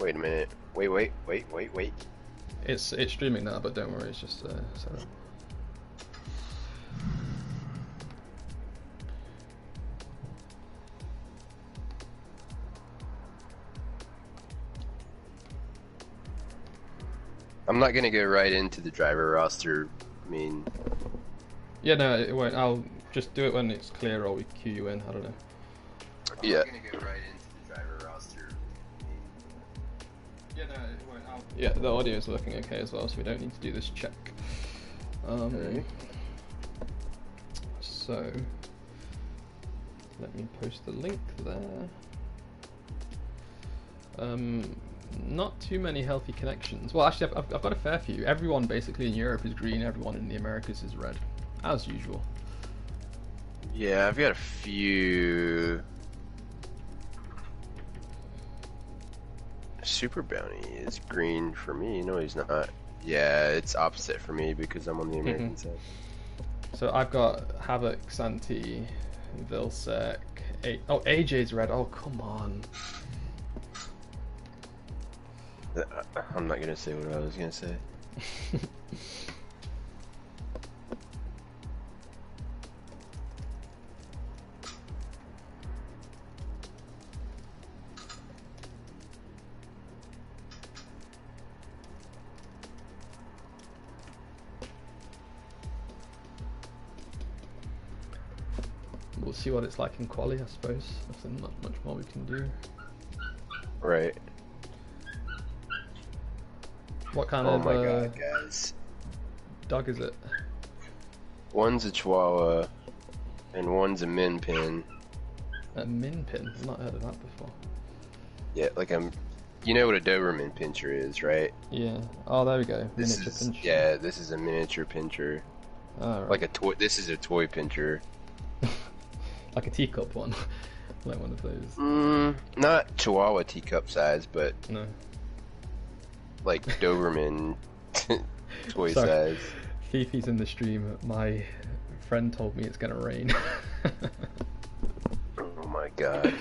Wait a minute. Wait. It's streaming now, but don't worry, it's just set up. I'm not gonna go right into the driver roster. I mean, yeah, no, it won't. I'll just do it when it's clear, or we queue you in. I don't know. Yeah. I'm not gonna go right into the driver roster. Yeah, no, it won't. Yeah, the audio is working okay as well, so we don't need to do this check. Okay. So let me post the link there. Not too many healthy connections. Well, actually, I've got a fair few. Everyone basically in Europe is green. Everyone in the Americas is red, as usual. Yeah, I've got a few. Super Bounty is green for me. No, he's not. Yeah, it's opposite for me because I'm on the American side. So I've got Havoc, Santi, Vilsec. Oh, AJ's red. Oh, come on. I'm not gonna say what I was gonna say. We'll see what it's like in quali, I suppose. Nothing much more we can do. Right. What kind of my god, guys. dog is it? One's a Chihuahua, and one's a Min Pin. A Min Pin? I've not heard of that before. Yeah, like you know what a Doberman Pinscher is, right? Yeah. Oh, there we go. Miniature pincher. Yeah, this is a miniature pincher. Oh, right. Like a toy. This is a toy pincher. Like a teacup one. Like one of those. Not Chihuahua teacup size, but no. Like Doberman toy size. Fifi's in the stream. My friend told me it's gonna rain. Oh my god.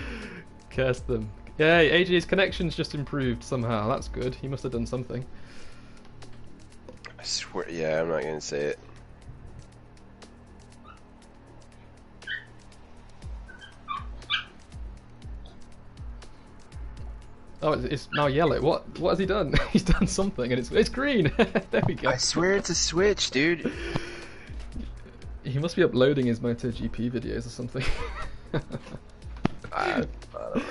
Curse them. Yay, AJ's connection's just improved somehow. That's good. He must have done something. I swear, yeah, I'm not gonna say it. Oh, it's now yellow. What has he done? He's done something, and it's green. There we go. I swear it's a switch, dude. He must be uploading his MotoGP videos or something. I don't know.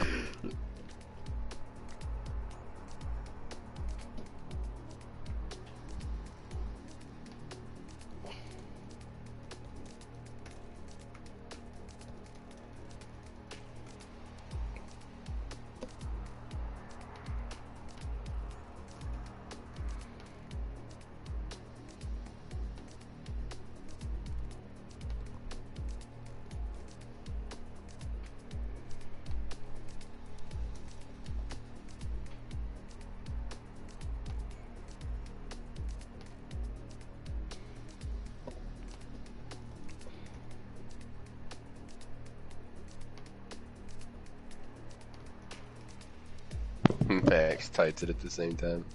Max types it at the same time.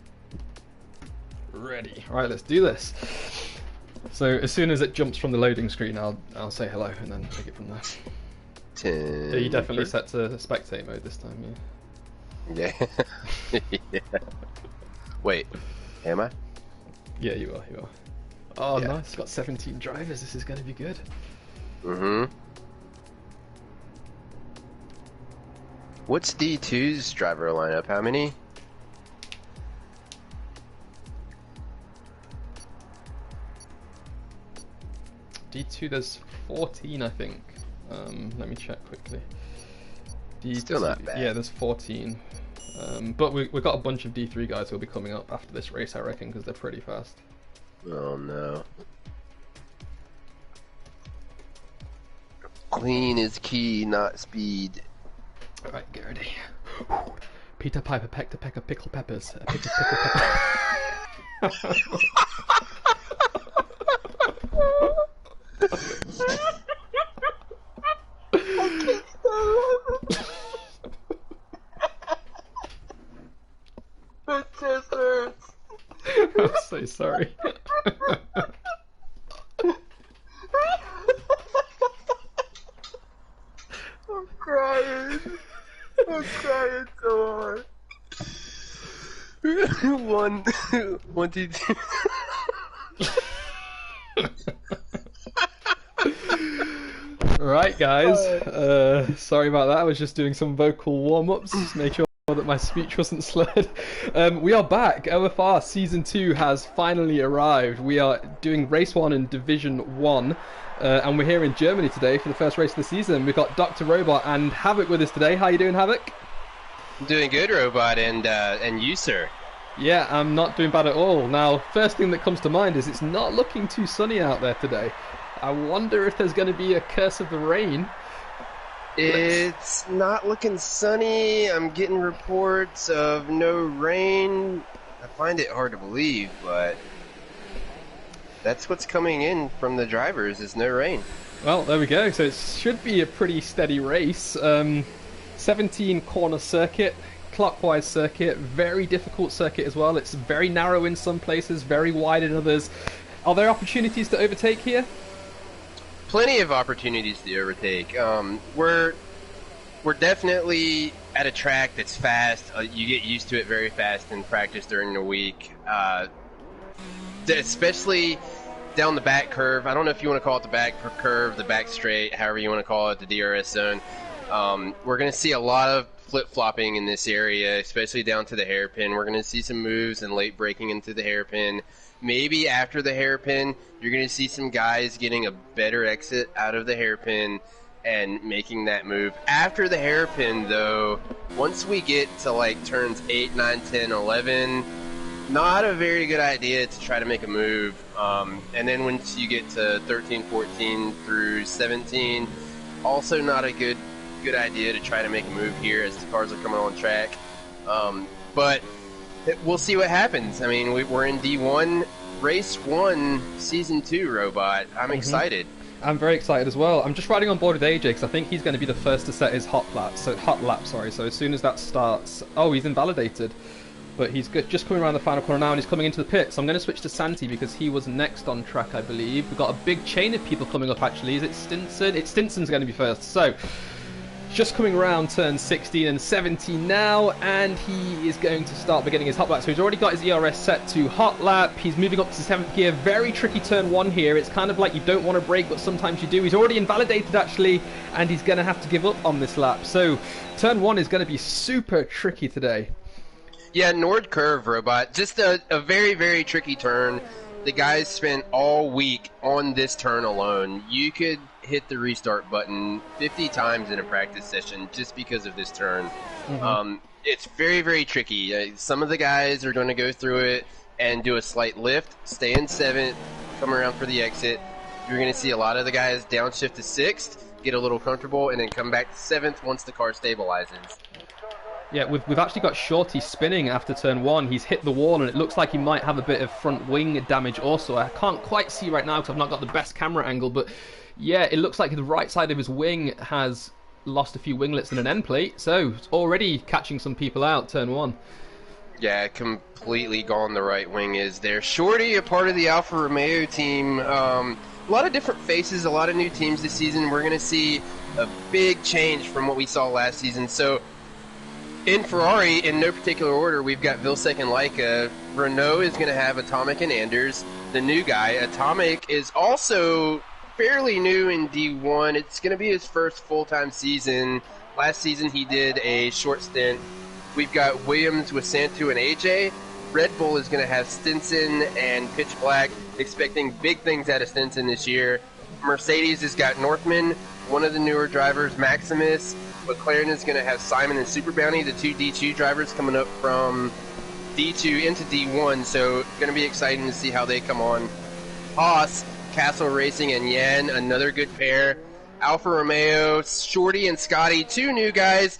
Ready. Right, let's do this. So as soon as it jumps from the loading screen, I'll say hello and then take it from there. 10. Are you definitely set to spectate mode this time? Yeah. Yeah. Wait, am I? Yeah, you are. You are. Oh, Yeah. nice. Got 17 drivers. This is going to be good. Mm-hmm. What's D2's driver lineup? How many? D2, there's 14, I think. Let me check quickly. D2, Still not bad. Yeah, there's 14. But we've got a bunch of D3 guys who'll be coming up after this race, I reckon, because they're pretty fast. Oh no. Clean is key, not speed. Alright, Garrity. Peter Piper pecked a peck of pickle peppers. Pickle pepper. My chest hurts. I'm so sorry. I'm crying. I'm crying so hard. One, two, three. Right, guys. Sorry about that. I was just doing some vocal warm-ups, just make sure that my speech wasn't slurred. We are back. OFR Season 2 has finally arrived. We are doing Race 1 in Division 1, and we're here in Germany today for the first race of the season. We've got Dr. Robot and Havoc with us today. How you doing, Havoc? I'm doing good, Robot, and you, sir? Yeah, I'm not doing bad at all. Now, first thing that comes to mind is it's not looking too sunny out there today. I wonder if there's going to be a curse of the rain. It's not looking sunny. I'm getting reports of no rain. I find it hard to believe, but that's what's coming in from the drivers is no rain. Well, there we go. So it should be a pretty steady race. 17 corner circuit, clockwise circuit, very difficult circuit as well. It's very narrow in some places, very wide in others. Are there opportunities to overtake here? Plenty of opportunities to overtake. We're definitely at a track that's fast. You get used to it very fast in practice during the week, especially down the back curve. I don't know if you want to call it the back curve, the back straight, however you want to call it, the DRS zone. We're going to see a lot of flip-flopping in this area, especially down to the hairpin. We're going to see some moves and late braking into the hairpin. Maybe after the hairpin, you're going to see some guys getting a better exit out of the hairpin and making that move. After the hairpin, though, once we get to like turns 8, 9, 10, 11, not a very good idea to try to make a move. And then once you get to 13, 14 through 17, also not a good idea to try to make a move here as the cars are coming on track. But we'll see what happens. I mean, we're in D1, Race 1, Season 2, Robot. I'm excited. I'm very excited as well. I'm just riding on board with AJ because I think he's going to be the first to set his hot lap. So as soon as that starts... Oh, he's invalidated. But he's just coming around the final corner now and he's coming into the pit. So I'm going to switch to Santi because he was next on track, I believe. We've got a big chain of people coming up, actually. Is it Stinson? Stinson's going to be first. So... just coming around turn 16 and 17 now, and he is going to start beginning his hot lap. So he's already got his ERS set to hot lap. He's moving up to 7th gear. Very tricky turn 1 here. It's kind of like you don't want to brake, but sometimes you do. He's already invalidated, actually, and he's going to have to give up on this lap. So turn 1 is going to be super tricky today. Yeah, Nord Curve, Robot. Just a very, very tricky turn. The guys spent all week on this turn alone. You could hit the restart button 50 times in a practice session just because of this turn. It's very, very tricky. Some of the guys are going to go through it and do a slight lift, stay in 7th, come around for the exit. You're going to see a lot of the guys downshift to 6th, get a little comfortable, and then come back to 7th once the car stabilizes. Yeah, we've actually got Shorty spinning after turn 1. He's hit the wall, and it looks like he might have a bit of front wing damage also. I can't quite see right now because I've not got the best camera angle, but yeah, it looks like the right side of his wing has lost a few winglets and an end plate, so it's already catching some people out, turn 1. Yeah, completely gone the right wing is there. Shorty, a part of the Alfa Romeo team. A lot of different faces, a lot of new teams this season. We're going to see a big change from what we saw last season. So in Ferrari, in no particular order, we've got Vilsec and Leica. Renault is going to have Atomic and Anders, the new guy. Atomic is also fairly new in D1. It's going to be his first full-time season. Last season he did a short stint. We've got Williams with Santu and AJ. Red Bull is going to have Stinson and Pitch Black, expecting big things out of Stinson this year. Mercedes has got Northman, one of the newer drivers, Maximus. McLaren is going to have Simon and Super Bounty, the two D2 drivers coming up from D2 into D1, so going to be exciting to see how they come on. Haas, Castle Racing, and Yan, another good pair. Alfa Romeo, Shorty and Scotty, two new guys.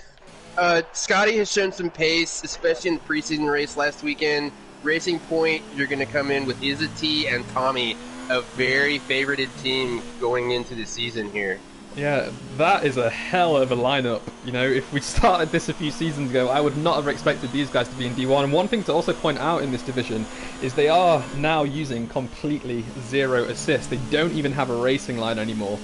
Scotty has shown some pace, especially in the preseason race last weekend. Racing Point, you're going to come in with Izzy and Tommy, a very favorited team going into the season here. Yeah, that is a hell of a lineup. You know, if we started this a few seasons ago, I would not have expected these guys to be in D1. And one thing to also point out in this division is they are now using completely 0 assists. They don't even have a racing line anymore.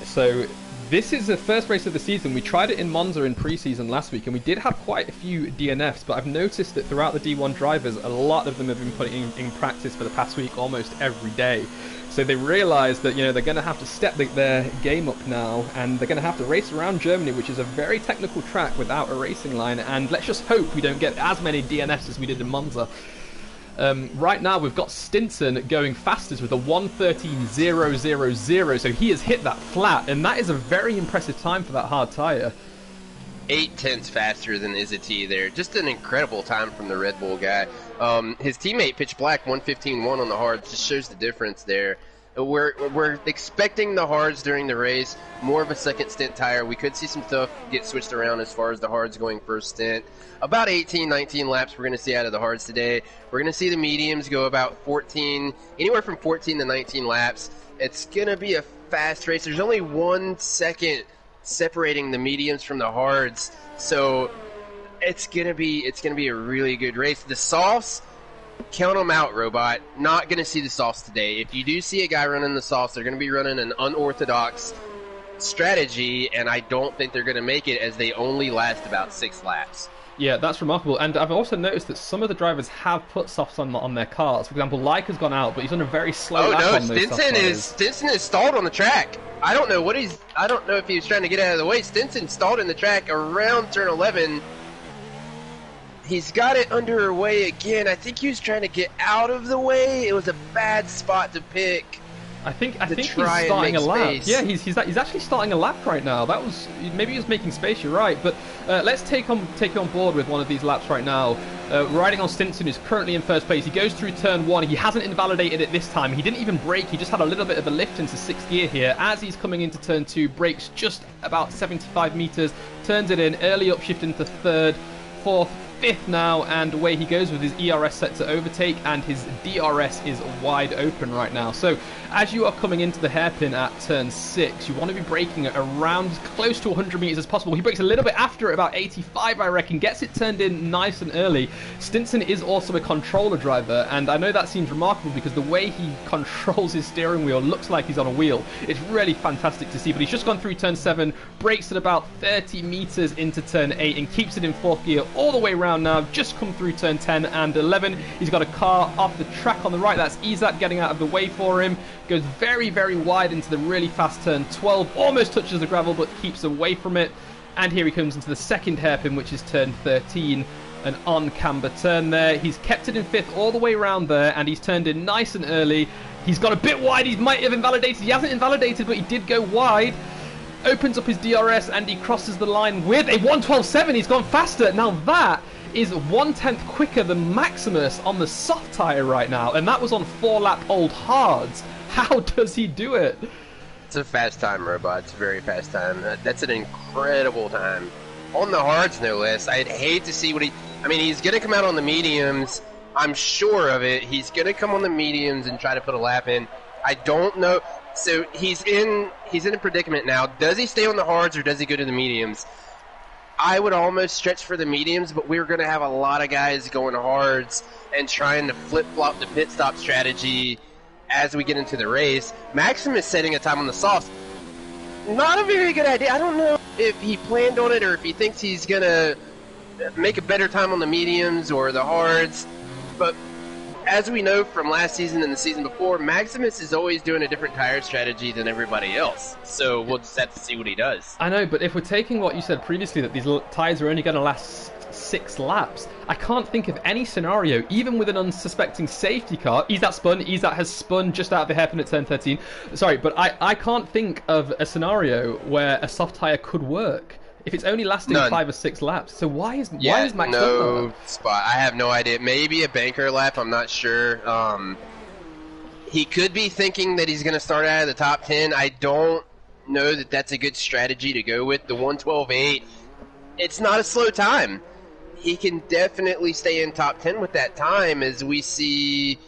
So this is the first race of the season. We tried it in Monza in pre-season last week, and we did have quite a few DNFs, but I've noticed that throughout the D1 drivers, a lot of them have been putting in practice for the past week almost every day. So they realise that, you know, they're going to have to step their game up now, and they're going to have to race around Germany, which is a very technical track without a racing line, and let's just hope we don't get as many DNFs as we did in Monza. Right now we've got Stinson going fastest with a 1:13.000, so he has hit that flat, and that is a very impressive time for that hard tyre. 8/10 faster than Izzy there. Just an incredible time from the Red Bull guy. His teammate Pitch Black 1:15.1 on the hards just shows the difference there. We're expecting the hards during the race, more of a second stint tire. We could see some stuff get switched around as far as the hards going first stint. About 18, 19 laps we're going to see out of the hards today. We're going to see the mediums go about 14, anywhere from 14 to 19 laps. It's going to be a fast race. There's only 1 second separating the mediums from the hards, so it's gonna be a really good race. The softs, count them out, Robot. Not gonna see the softs today. If you do see a guy running the softs, they're gonna be running an unorthodox strategy, and I don't think they're gonna make it, as they only last about 6 laps. Yeah, that's remarkable. And I've also noticed that some of the drivers have put softs on their cars. For example, Leica's gone out, but he's on a very slow lap on those soft tires. Stinson is stalled on the track. I don't know if he was trying to get out of the way. Stinson stalled in the track around turn 11. He's got it underway again. I think he was trying to get out of the way. It was a bad spot to pick. I think he's starting a lap. Yeah, he's actually starting a lap right now. Maybe he was making space. You're right, but let's take on board with one of these laps right now. Riding on Stinson, who's currently in first place. He goes through turn 1. He hasn't invalidated it this time. He didn't even brake. He just had a little bit of a lift into 6th gear here. As he's coming into turn 2, brakes just about 75 meters, turns it in, early upshift into 3rd, 4th, 5th now, and away he goes with his ERS set to overtake, and his DRS is wide open right now. So as you are coming into the hairpin at turn 6, you want to be braking at around as close to 100 meters as possible. He brakes a little bit after at about 85, I reckon, gets it turned in nice and early. Stinson is also a controller driver, and I know that seems remarkable because the way he controls his steering wheel looks like he's on a wheel. It's really fantastic to see, but he's just gone through turn 7, brakes at about 30 meters into turn 8, and keeps it in 4th gear all the way around now. Just come through turn 10 and 11. He's got a car off the track on the right. That's Izat getting out of the way for him. Goes very, very wide into the really fast turn 12. Almost touches the gravel, but keeps away from it. And here he comes into the second hairpin, which is turn 13. An on-camber turn there. He's kept it in 5th all the way around there, and he's turned in nice and early. He's got a bit wide. He might have invalidated. He hasn't invalidated, but he did go wide. Opens up his DRS, and he crosses the line with a 1:12.7. He's gone faster. Now that is 1/10 quicker than Maximus on the soft tyre right now, and that was on 4-lap old hards. How does he do it? It's a fast time, Robot. It's a very fast time. That's an incredible time. On the hards, no less. I'd hate to see he's going to come out on the mediums. I'm sure of it. He's going to come on the mediums and try to put a lap in. I don't know. So he's in a predicament now. Does he stay on the hards or does he go to the mediums? I would almost stretch for the mediums, but we're going to have a lot of guys going hards and trying to flip-flop the pit stop strategy as we get into the race. Maximus setting a time on the softs. Not a very good idea. I don't know if he planned on it or if he thinks he's going to make a better time on the mediums or the hards. But as we know from last season and the season before, Maximus is always doing a different tire strategy than everybody else. So we'll just have to see what he does. I know, but if we're taking what you said previously, that these tires are only going to last 6 laps, I can't think of any scenario, even with an unsuspecting safety car. Izat has spun just out of the hairpin at turn 13. Sorry, but I can't think of a scenario where a soft tire could work if it's only lasting 5 or 6 laps. So why is Max no spot? I have no idea. Maybe a banker lap. I'm not sure. He could be thinking that he's going to start out of the top 10. I don't know that that's a good strategy to go with. The 1:12.8. It's not a slow time. He can definitely stay in top 10 with that time, as we see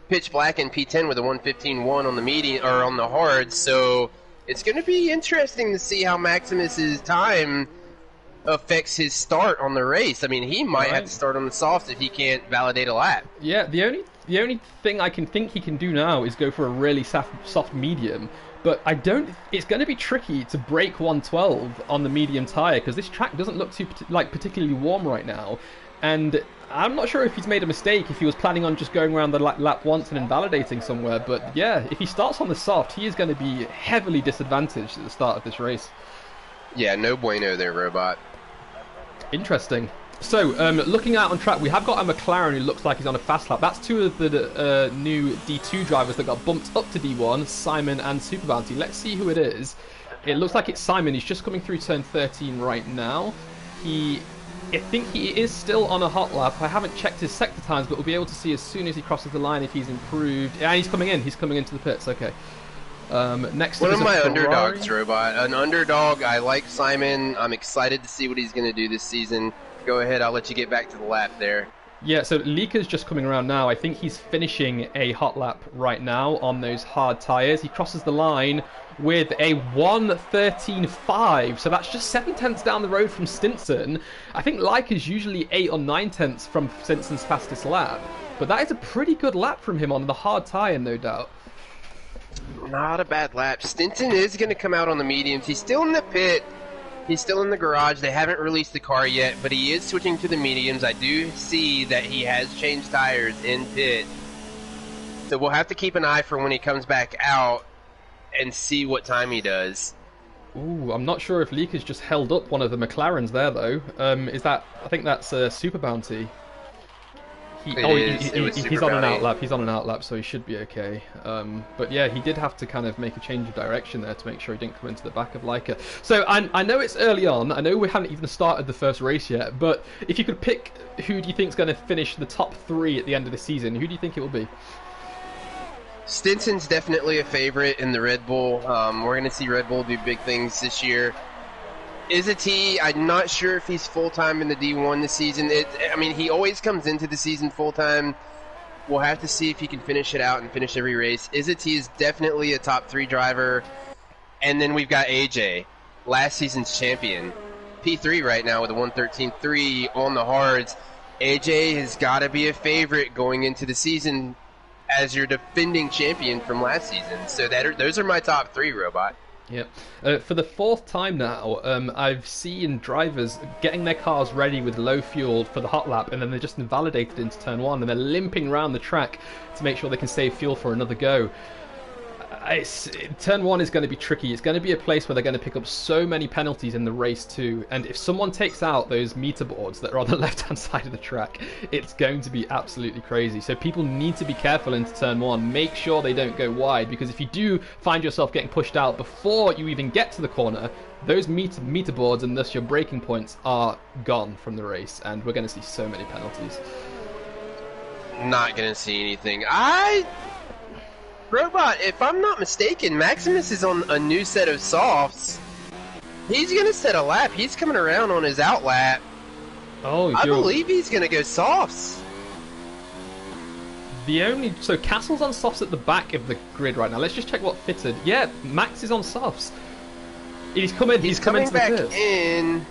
Pitch Black in P10 with a 1:15.1 on the median or on the hard. So it's going to be interesting to see how Maximus's time affects his start on the race. I mean, he might have to start on the softs if he can't validate a lap. Yeah, the only thing I can think he can do now is go for a really soft medium. But it's going to be tricky to break 112 on the medium tyre because this track doesn't look particularly warm right now. And I'm not sure if he's made a mistake, if he was planning on just going around the lap once and invalidating somewhere. But yeah, if he starts on the soft, he is going to be heavily disadvantaged at the start of this race. Yeah, no bueno there, Robot. Interesting. So, looking out on track, we have got a McLaren who looks like he's on a fast lap. That's two of the new D2 drivers that got bumped up to D1, Simon and Super Bounty. Let's see who it is. It looks like it's Simon. He's just coming through turn 13 right now. I think he is still on a hot lap. I haven't checked his sector times, but we'll be able to see as soon as he crosses the line if he's improved. Yeah, he's coming in. He's coming into the pits. Okay. Next one of my underdogs, Robot. An underdog. I like Simon. I'm excited to see what he's going to do this season. Go ahead. I'll let you get back to the lap there. Yeah, so Lika's just coming around now. I think he's finishing a hot lap right now on those hard tyres. He crosses the line with a 1:13.5, so that's just 7 tenths down the road from Stinson. I think Lika's usually 8 or 9 tenths from Stinson's fastest lap, but that is a pretty good lap from him on the hard tyre, no doubt. Not a bad lap. Stinson is going to come out on the mediums. He's still in the pit. He's still in the garage. They haven't released the car yet, but he is switching to the mediums. I do see that he has changed tires in pit. So we'll have to keep an eye for when he comes back out and see what time he does. Ooh, I'm not sure if Lika's just held up one of the McLarens there, though. I think that's Super Bounty. He's on an outlap. He's on an outlap, so he should be okay. But yeah, he did have to kind of make a change of direction there to make sure he didn't come into the back of Leica. So I know it's early on. I know we haven't even started the first race yet. But if you could pick who do you think is going to finish the top 3 at the end of the season, who do you think it will be? Stinson's definitely a favorite in the Red Bull. We're going to see Red Bull do big things this year. Izzy, I'm not sure if he's full-time in the D1 this season. I mean, he always comes into the season full-time. We'll have to see if he can finish it out and finish every race. Izzy is definitely a top 3 driver. And then we've got AJ, last season's champion. P3 right now with a 1:13.3 on the hards. AJ has got to be a favorite going into the season as your defending champion from last season. So those are my top 3, Robot. Yep. For the 4th time now, I've seen drivers getting their cars ready with low fuel for the hot lap, and then they're just invalidated into turn 1, and they're limping around the track to make sure they can save fuel for another go. Turn 1 is going to be tricky. It's going to be a place where they're going to pick up so many penalties in the race too, and if someone takes out those meter boards that are on the left-hand side of the track, it's going to be absolutely crazy. So people need to be careful into turn 1. Make sure they don't go wide, because if you do find yourself getting pushed out before you even get to the corner, those meter boards and thus your braking points are gone from the race, and we're going to see so many penalties. Not going to see anything. Robot, if I'm not mistaken, Maximus is on a new set of softs. He's going to set a lap. He's coming around on his out lap. Oh, I believe he's going to go softs. So Castle's on softs at the back of the grid right now. Let's just check what fitted. Yeah, Max is on softs. He's coming back in.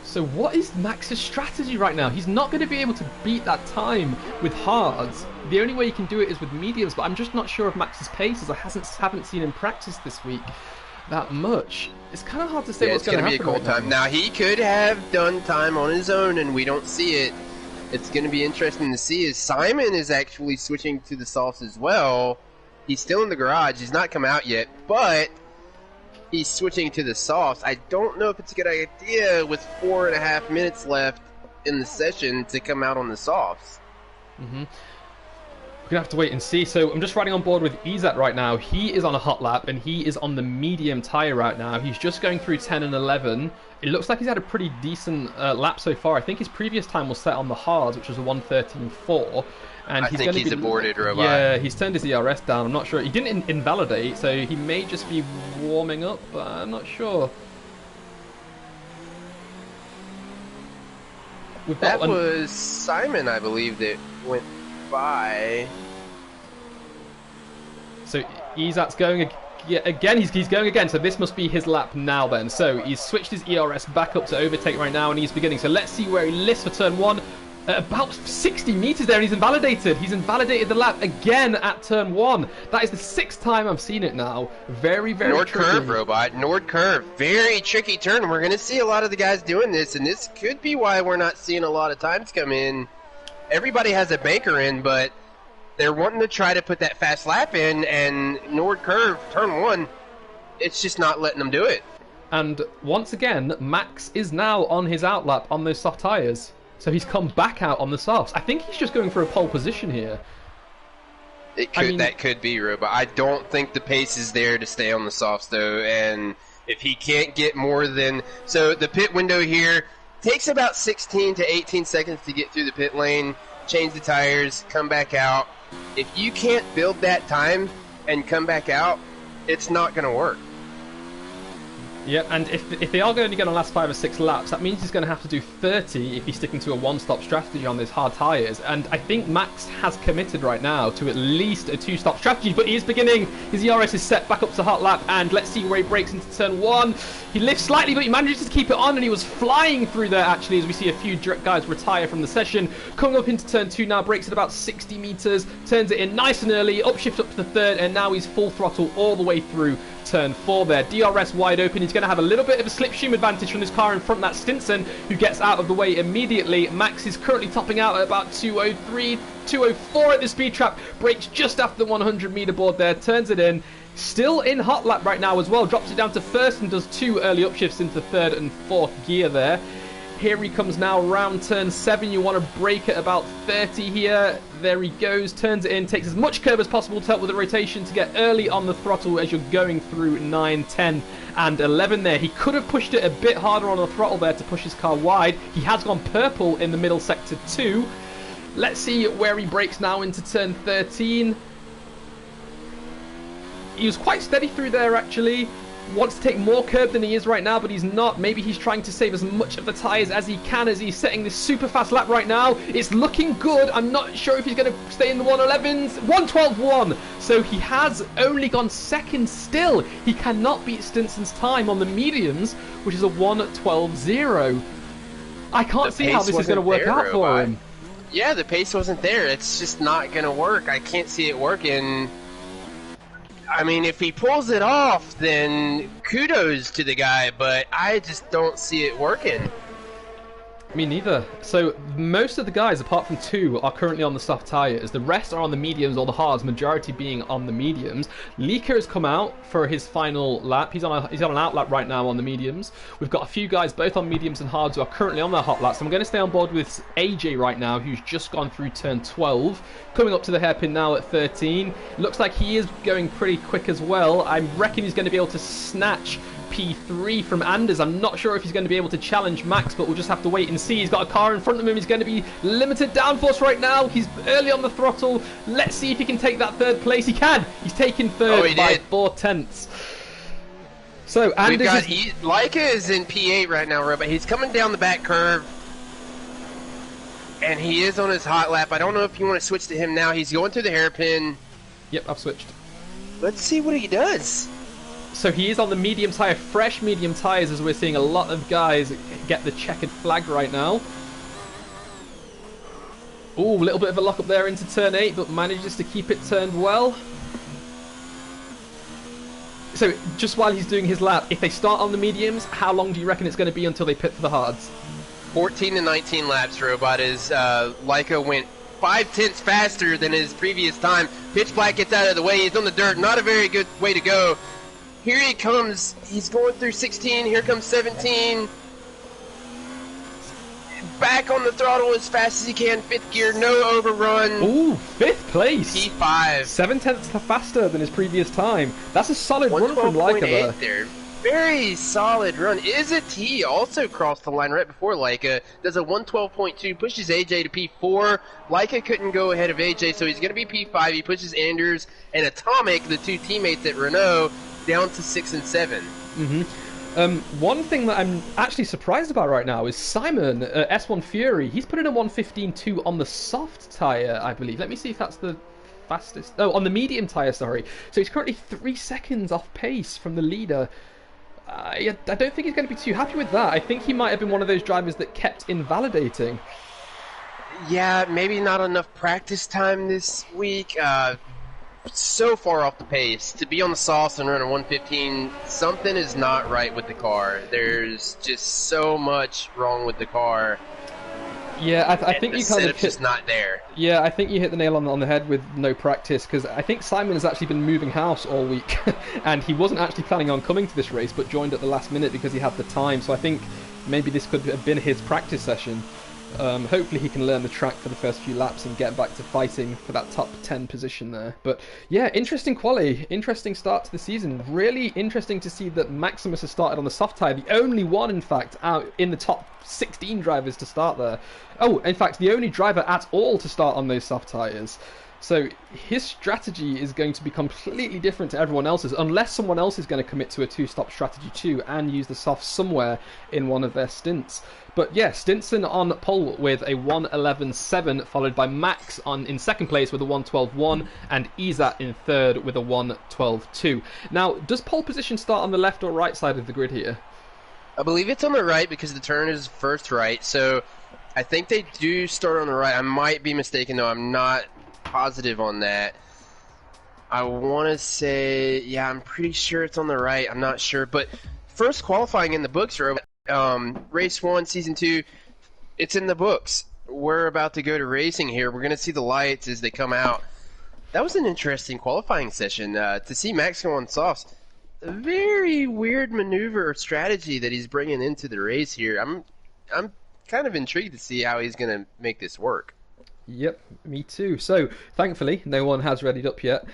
So what is Max's strategy right now? He's not going to be able to beat that time with hards. The only way he can do it is with mediums, but I'm just not sure of Max's pace, as I haven't seen him practice this week that much. It's kind of hard to say what's going to happen. It's going to be a cold time. Now, he could have done time on his own, and we don't see it. It's going to be interesting to see as Simon is actually switching to the softs as well. He's still in the garage. He's not come out yet, but he's switching to the softs. I don't know if it's a good idea with 4.5 minutes left in the session to come out on the softs. Mm-hmm. We're going to have to wait and see. So I'm just riding on board with Izat right now. He is on a hot lap, and he is on the medium tyre right now. He's just going through 10 and 11. It looks like he's had a pretty decent lap so far. I think his previous time was set on the hards, which was a 1:13.4. And I think he's aborted, Robot. Yeah, he's turned his ERS down. I'm not sure. He didn't invalidate, so he may just be warming up, but I'm not sure. That was Simon, I believe, that went by. So Izat's going again. He's going again. So this must be his lap now then. So he's switched his ERS back up to overtake right now, and he's beginning. So let's see where he lifts for turn 1. About 60 meters there, and he's invalidated. He's invalidated the lap again at turn 1. That is the 6th time I've seen it now. Very, very Nord tricky. curve, Robot. Nord curve. Very tricky turn. We're going to see a lot of the guys doing this, and this could be why we're not seeing a lot of times come in. Everybody has a banker in, but they're wanting to try to put that fast lap in, and Nord curve, turn 1, it's just not letting them do it. And once again, Max is now on his outlap on those soft tyres. So he's come back out on the softs. I think he's just going for a pole position here. That could be, Robot. I don't think the pace is there to stay on the softs, though, and if he can't get more than... So the pit window here takes about 16 to 18 seconds to get through the pit lane, change the tires, come back out. If you can't build that time and come back out, it's not going to work. Yeah, and if they are going to get on last 5 or 6 laps, that means he's going to have to do 30 if he's sticking to a one-stop strategy on those hard tyres. And I think Max has committed right now to at least a 2-stop strategy, but he is beginning. His ERS is set back up to hot lap, and let's see where he breaks into turn 1. He lifts slightly, but he manages to keep it on, and he was flying through there, actually, as we see a few guys retire from the session. Coming up into turn 2 now, breaks at about 60 metres, turns it in nice and early, upshift up to the 3rd, and now he's full throttle all the way through turn 4 there. DRS wide open. He's going to have a little bit of a slipstream advantage from his car in front. That's Stinson, who gets out of the way immediately. Max is currently topping out at about 203, 204 at the speed trap. Brakes just after the 100 meter board there. Turns it in. Still in hot lap right now as well. Drops it down to 1st and does 2 early upshifts into 3rd and 4th gear there. Here he comes now, round turn 7. You want to brake at about 30 here. There he goes, turns it in, takes as much curb as possible to help with the rotation to get early on the throttle as you're going through 9, 10 and 11 there. He could have pushed it a bit harder on the throttle there to push his car wide. He has gone purple in the middle sector too. Let's see where he brakes now into turn 13. He was quite steady through there actually. Wants to take more curb than he is right now, but he's not. Maybe he's trying to save as much of the tyres as he can as he's setting this super fast lap right now. It's looking good. I'm not sure if he's going to stay in the 111s. 112.1. So he has only gone 2nd still. He cannot beat Stinson's time on the mediums, which is a 112.0. I can't see how this is going to work out for him. Yeah, the pace wasn't there. It's just not going to work. I can't see it working. I mean, if he pulls it off, then kudos to the guy, but I just don't see it working. Me neither. So most of the guys, apart from 2, are currently on the soft tyres. The rest are on the mediums or the hards, majority being on the mediums. Lika has come out for his final lap. He's on an out lap right now on the mediums. We've got a few guys both on mediums and hards who are currently on their hot laps. So I'm going to stay on board with AJ right now, who's just gone through turn 12. Coming up to the hairpin now at 13. Looks like he is going pretty quick as well. I reckon he's going to be able to snatch P3 from Anders. I'm not sure if he's going to be able to challenge Max, but we'll just have to wait and see. He's got a car in front of him. He's going to be limited downforce right now. He's early on the throttle. Let's see if he can take that 3rd place. He can. He's taken 3rd by 4 tenths. So Anders Leica is in P8 right now, Robert. He's coming down the back curve, and he is on his hot lap. I don't know if you want to switch to him now. He's going through the hairpin. Yep, I've switched. Let's see what he does. So he is on the medium tyre, fresh medium tyres, as we're seeing a lot of guys get the checkered flag right now. Ooh, a little bit of a lock up there into turn 8, but manages to keep it turned well. So just while he's doing his lap, if they start on the mediums, how long do you reckon it's going to be until they pit for the hards? 14 to 19 laps, Robot. Leica went 5 tenths faster than his previous time. Pitch Black gets out of the way. He's on the dirt. Not a very good way to go. Here he comes. He's going through 16. Here comes 17. Back on the throttle as fast as he can. 5th gear, no overrun. Ooh, 5th place. P5. 7 tenths faster than his previous time. That's a solid run from Leica there. Very solid run. Is a T also crossed the line right before Leica. Does a 112.2, pushes AJ to P4. Leica couldn't go ahead of AJ, so he's going to be P5. He pushes Anders and Atomic, the 2 teammates at Renault, down to 6 and 7. One thing that I'm actually surprised about right now is Simon, S1 Fury. He's put in a 115.2 on the soft tyre, I believe. Let me see if that's the fastest. Oh, on the medium tyre, sorry. So he's currently 3 seconds off pace from the leader. I don't think he's going to be too happy with that. I think he might have been one of those drivers that kept invalidating. Yeah, maybe not enough practice time this week. So far off the pace. To be on the softs and run a 115, something is not right with the car. There's just so much wrong with the car. Yeah, I think you kind of just not there. Yeah, I think you hit the nail on the head with no practice, because I think Simon has actually been moving house all week, and he wasn't actually planning on coming to this race, but joined at the last minute because he had the time. So I think maybe this could have been his practice session. Hopefully he can learn the track for the first few laps and get back to fighting for that top 10 position there. But yeah, interesting quali, interesting start to the season. Really interesting to see that Maximus has started on the soft tyre, the only one, in fact, out in the top 16 drivers to start there. Oh, in fact, the only driver at all to start on those soft tyres. So his strategy is going to be completely different to everyone else's, unless someone else is going to commit to a two-stop strategy too and use the softs somewhere in one of their stints. But yeah, Stinson on pole with a 1:11.7, followed by Max in second place with a 1:12.1, and Izat in third with a 1:12.2. Now, does pole position start on the left or right side of the grid here? I believe it's on the right because the turn is first right, so I think they do start on the right. I might be mistaken, though. I'm not positive on that. I want to say, yeah, I'm pretty sure it's on the right. I'm not sure, but first qualifying in the books, race 1, season 2, it's in the books. We're about to go to racing here. We're going to see the lights as they come out. That was an interesting qualifying session. To see Max go on softs, a very weird maneuver or strategy that he's bringing into the race here. I'm kind of intrigued to see how he's going to make this work. Yep, me too. So, thankfully, no one has readied up yet.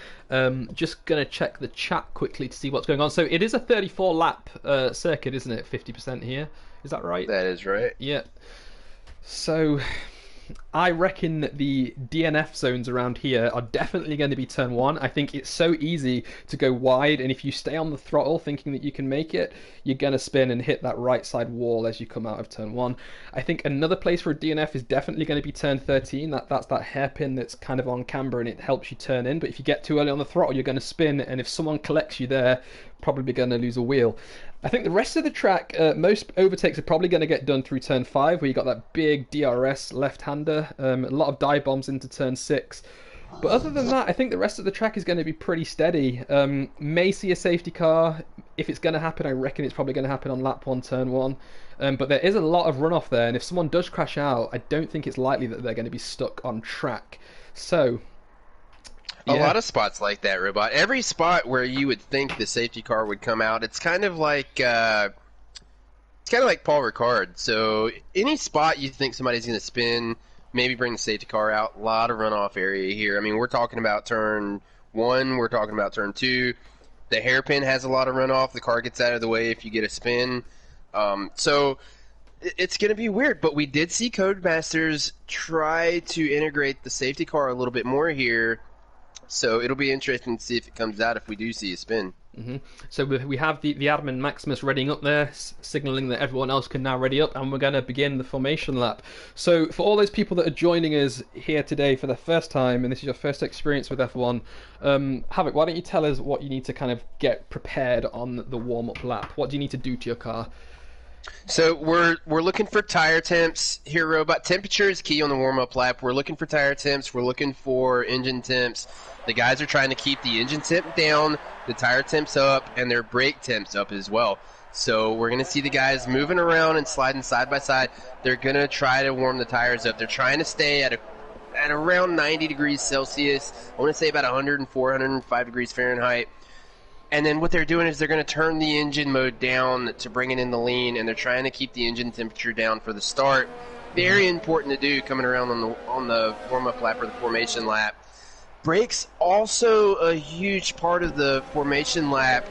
Just going to check the chat quickly to see what's going on. So, it is a 34-lap circuit, isn't it? 50% here. Is that right? That is right. Yeah. So, I reckon that the DNF zones around here are definitely going to be turn 1. I think it's so easy to go wide, and if you stay on the throttle thinking that you can make it, you're going to spin and hit that right side wall as you come out of turn 1. I think another place for a DNF is definitely going to be turn 13. That's that hairpin that's kind of on camber and it helps you turn in, but if you get too early on the throttle, you're going to spin, and if someone collects you there, probably going to lose a wheel. I think the rest of the track, most overtakes are probably going to get done through turn 5, where you got that big DRS left-hander, a lot of dive bombs into turn 6. But other than that, I think the rest of the track is going to be pretty steady. May see a safety car. If it's going to happen, I reckon it's probably going to happen on lap 1, turn 1. But there is a lot of runoff there, and if someone does crash out, I don't think it's likely that they're going to be stuck on track. So a lot of spots like that, Robot. Every spot where you would think the safety car would come out, it's kind of like Paul Ricard. So any spot you think somebody's going to spin, maybe bring the safety car out, a lot of runoff area here. I mean, we're talking about turn 1, we're talking about turn 2. The hairpin has a lot of runoff. The car gets out of the way if you get a spin. So it's going to be weird, but we did see Codemasters try to integrate the safety car a little bit more here. So it'll be interesting to see if it comes out if we do see a spin. Mm-hmm. So we have the admin Maximus readying up there, signalling that everyone else can now ready up, and we're going to begin the formation lap. So for all those people that are joining us here today for the first time, and this is your first experience with F1, Havoc, why don't you tell us what you need to kind of get prepared on the warm-up lap? What do you need to do to your car? So we're looking for tire temps here, Robot. Temperature is key on the warm-up lap. We're looking for tire temps. We're looking for engine temps. The guys are trying to keep the engine temp down, the tire temps up, and their brake temps up as well. So we're going to see the guys moving around and sliding side by side. They're going to try to warm the tires up. They're trying to stay at around 90 degrees Celsius. I want to say about 104, 105 degrees Fahrenheit. And then what they're doing is they're going to turn the engine mode down to bring it in the lean, and they're trying to keep the engine temperature down for the start. Very important to do coming around on the warm-up lap or the formation lap. Brakes also a huge part of the formation lap.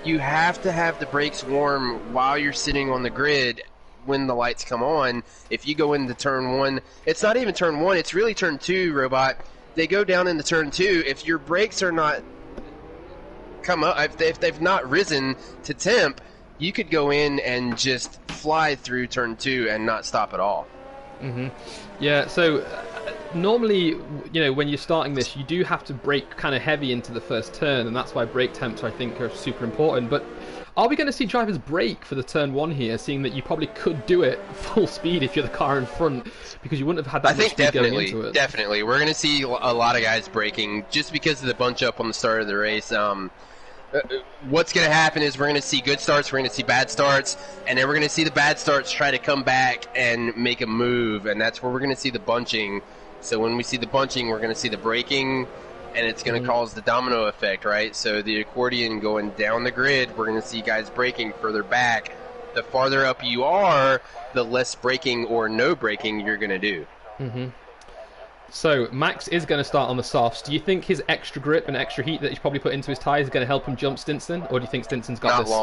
You have to have the brakes warm while you're sitting on the grid when the lights come on. If you go into turn 1, it's not even turn 1, it's really turn 2, Robot. They go down into turn 2. If your brakes are not come up, if they've not risen to temp, you could go in and just fly through turn 2 and not stop at all. Mm-hmm. Yeah, so normally, you know, when you're starting this, you do have to brake kind of heavy into the first turn, and that's why brake temps, I think, are super important. But are we going to see drivers brake for the turn 1 here, seeing that you probably could do it full speed if you're the car in front, because you wouldn't have had that much speed going into it? Definitely. We're going to see a lot of guys braking just because of the bunch up on the start of the race. What's going to happen is we're going to see good starts, we're going to see bad starts, and then we're going to see the bad starts try to come back and make a move, and that's where we're going to see the bunching. So when we see the bunching, we're going to see the braking, and it's going to cause the domino effect, right? So the accordion going down the grid, we're going to see guys braking further back. The farther up you are, the less braking or no braking you're going to do. So Max is going to start on the softs. Do you think his extra grip and extra heat that he's probably put into his tyres is going to help him jump Stinson, or do you think Stinson's got this? Not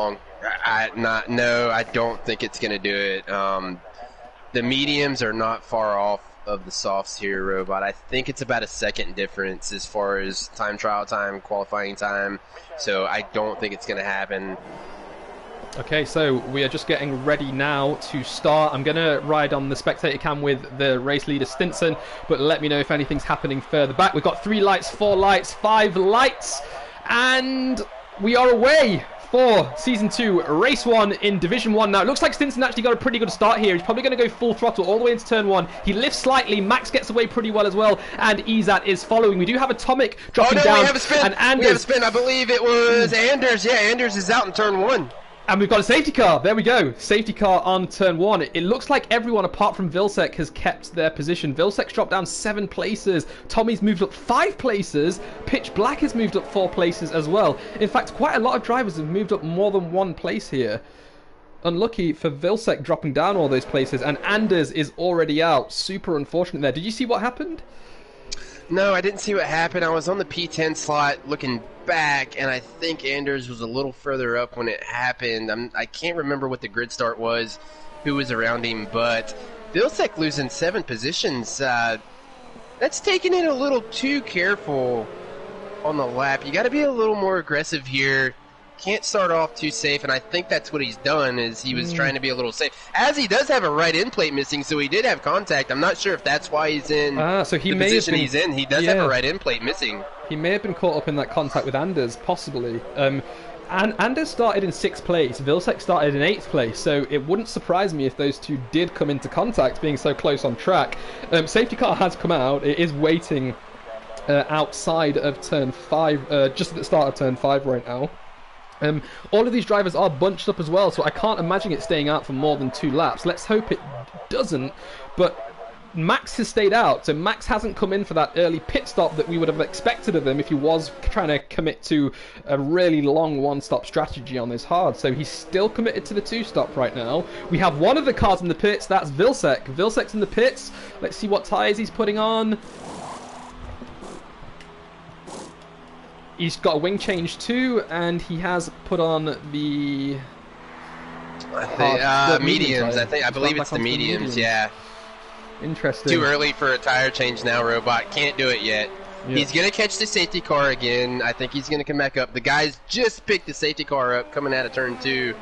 long. No, I don't think it's going to do it. The mediums are not far off of the softs here, Robot. I think it's about a second difference as far as trial time, qualifying time. So I don't think it's going to happen. Okay, so we are just getting ready now to start. I'm going to ride on the spectator cam with the race leader Stinson, but let me know if anything's happening further back. We've got 3 lights, 4 lights, 5 lights, and we are away for Season 2, Race 1 in Division 1. Now, it looks like Stinson actually got a pretty good start here. He's probably going to go full throttle all the way into Turn 1. He lifts slightly. Max gets away pretty well as well, and Izat is following. We do have Atomic dropping down. We have a spin. And we have a spin. I believe it was Anders. Yeah, Anders is out in Turn 1. And we've got a safety car. There we go. Safety car on Turn 1. It looks like everyone apart from Vilsek has kept their position. Vilsek's dropped down 7 places. Tommy's moved up 5 places. Pitch Black has moved up 4 places as well. In fact, quite a lot of drivers have moved up more than 1 place here. Unlucky for Vilsek dropping down all those places. And Anders is already out. Super unfortunate there. Did you see what happened? No, I didn't see what happened. I was on the P10 slot looking back, and I think Anders was a little further up when it happened. I can't remember what the grid start was, who was around him, but Vilsek losing 7 positions. That's taking it a little too careful on the lap. You got to be a little more aggressive here. Can't start off too safe, and I think that's what he's done, is he was trying to be a little safe. As he does have a right end plate missing, so he did have contact. I'm not sure if that's why he's in so he the may position have been, he's in. He does have a right end plate missing. He may have been caught up in that contact with Anders, possibly. And Anders started in 6th place. Vilsek started in 8th place, so it wouldn't surprise me if those two did come into contact, being so close on track. Safety car has come out. It is waiting outside of Turn 5, just at the start of Turn 5 right now. All of these drivers are bunched up as well, so I can't imagine it staying out for more than 2 laps. Let's hope it doesn't, but Max has stayed out, so Max hasn't come in for that early pit stop that we would have expected of him if he was trying to commit to a really long one-stop strategy on this hard. So he's still committed to the 2-stop right now. We have one of the cars in the pits, that's Vilsek. Vilsek's in the pits. Let's see what tyres he's putting on. He's got a wing change too, and he has put on the mediums. I believe it's the mediums. Yeah. Interesting. Too early for a tire change now, Robot. Can't do it yet. Yeah. He's going to catch the safety car again. I think he's going to come back up. The guys just picked the safety car up coming out of Turn 2.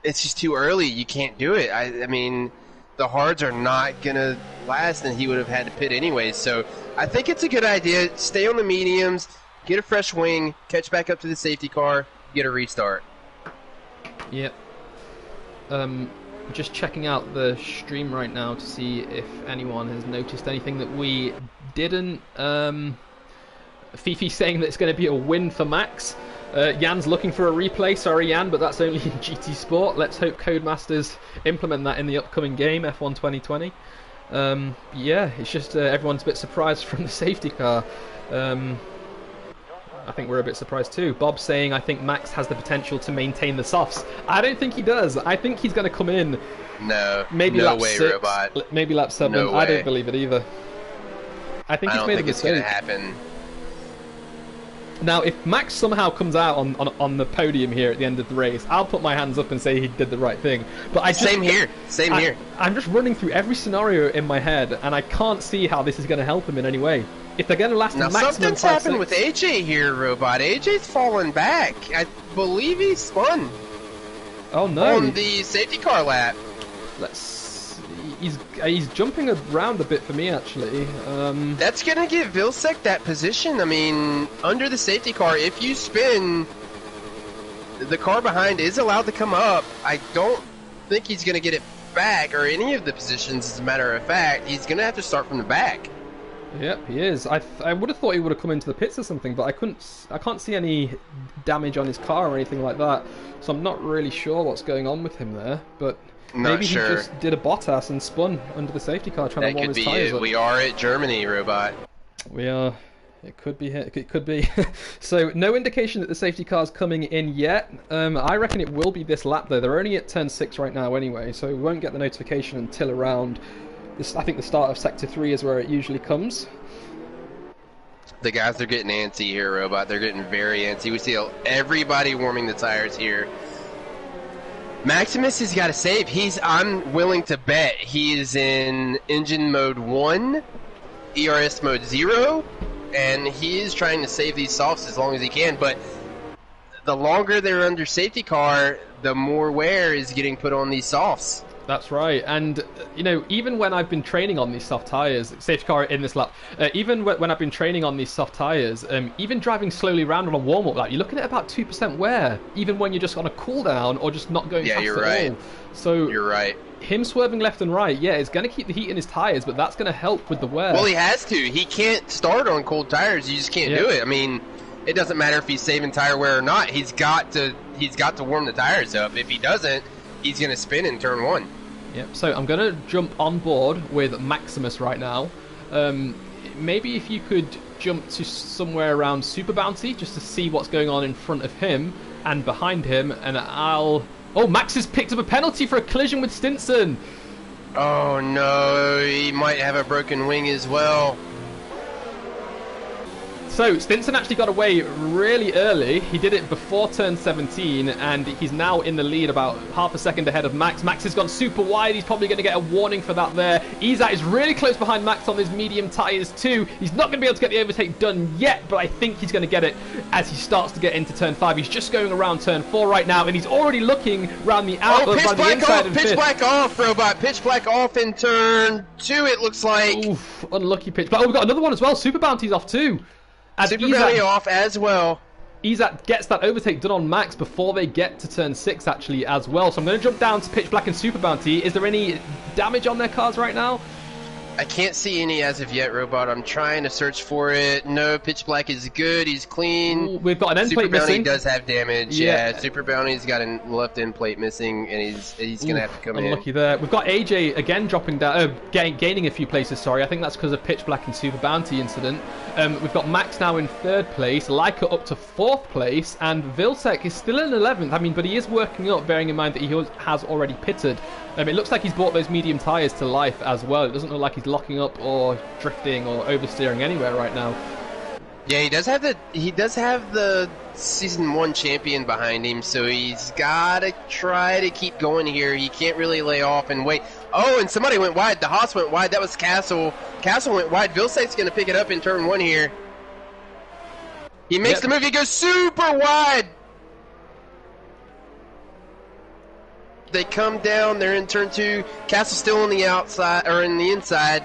It's just too early. You can't do it. I mean, the hards are not going to last, and he would have had to pit anyway. So I think it's a good idea. Stay on the mediums, get a fresh wing, catch back up to the safety car, get a restart. Yep. Just checking out the stream right now to see if anyone has noticed anything that we didn't. Fifi saying that it's going to be a win for Max. Jan's looking for a replay. Sorry, Jan, but that's only in GT Sport. Let's hope Codemasters implement that in the upcoming game, F1 2020. Yeah, it's just everyone's a bit surprised from the safety car. I think we're a bit surprised too. Bob's saying, I think Max has the potential to maintain the softs. I don't think he does. I think he's going to come in. No. Maybe no lap way, 6, Robot. maybe lap 7. No I don't believe it either. I think he's made a mistake. It's going to happen. Now, if Max somehow comes out on the podium here at the end of the race, I'll put my hands up and say he did the right thing. But Same here. I'm just running through every scenario in my head, and I can't see how this is going to help him in any way. If they're going to last now, maximum something's happened with AJ here, Robot. AJ's fallen back. I believe he spun. Oh no! On the safety car lap. Let's see. he's jumping around a bit for me actually. That's gonna give Vilsec that position. I mean, under the safety car, if you spin, the car behind is allowed to come up. I don't think he's gonna get it back or any of the positions. As a matter of fact, he's gonna have to start from the back. Yep, he is. I would have thought he would have come into the pits or something, but I can't see any damage on his car or anything like that. So I'm not really sure what's going on with him there, but maybe he just did a Bottas and spun under the safety car trying to warm his tires up. We are at Germany, Robot. We are. It could be. It could be. So no indication that the safety car's coming in yet. I reckon it will be this lap though. They're only at turn 6 right now anyway, so we won't get the notification until around. I think the start of Sector 3 is where it usually comes. The guys are getting antsy here, Robot. They're getting very antsy. We see everybody warming the tires here. Maximus has got to save. I'm willing to bet he is in engine mode 1, ERS mode 0, and he is trying to save these softs as long as he can. But the longer they're under safety car, the more wear is getting put on these softs. That's right, and you know, even when I've been training on these soft tyres, safety car in this lap, even when I've been training on these soft tyres, even driving slowly around on a warm-up lap, you're looking at about 2% wear, even when you're just on a cool-down or just not going fast at all. So you're right. Him swerving left and right, yeah, it's going to keep the heat in his tyres, but that's going to help with the wear. Well, he has to. He can't start on cold tyres. You just can't do it. I mean, it doesn't matter if he's saving tire wear or not. He's got to warm the tires up. If he doesn't, he's going to spin in turn 1. Yep, so I'm going to jump on board with Maximus right now. Maybe if you could jump to somewhere around Super Bounty just to see what's going on in front of him and behind him, and I'll... Oh, Max has picked up a penalty for a collision with Stinson. Oh no, he might have a broken wing as well. So, Stinson actually got away really early. He did it before turn 17, and he's now in the lead about half a second ahead of Max. Max has gone super wide. He's probably going to get a warning for that there. Izat is really close behind Max on his medium tyres too. He's not going to be able to get the overtake done yet, but I think he's going to get it as he starts to get into turn 5. He's just going around turn 4 right now, and he's already looking around the inside of pitch black off, Robot. Pitch black off in turn 2, it looks like. Oof, unlucky pitch black. Oh, we've got another one as well. Super Bounty's off too. Super Bounty off as well. Izat gets that overtake done on Max before they get to turn 6 actually as well. So I'm going to jump down to Pitch Black and Super Bounty. Is there any damage on their cars right now? I can't see any as of yet, Robot. I'm trying to search for it. No, Pitch Black is good. He's clean. Ooh, we've got an end plate missing. Super Bounty does have damage. Yeah, Super Bounty's got a left end plate missing, and he's going to have to come in. Unlucky there. We've got AJ again dropping down, gaining a few places, sorry. I think that's because of Pitch Black and Super Bounty incident. We've got Max now in 3rd place, Leica up to 4th place, and Vilsec is still in 11th. I mean, but he is working up, bearing in mind that he has already pitted. It looks like he's brought those medium tyres to life as well. It doesn't look like he's locking up or drifting or oversteering anywhere right now. Yeah, he does have the Season 1 champion behind him, so he's got to try to keep going here. He can't really lay off and wait. Oh, and somebody went wide. The Haas went wide. That was Castle. Castle went wide. Vilsec's going to pick it up in turn 1 here. He makes the move. He goes super wide. They come down. They're in turn 2. Castle's still on the outside, or in the inside.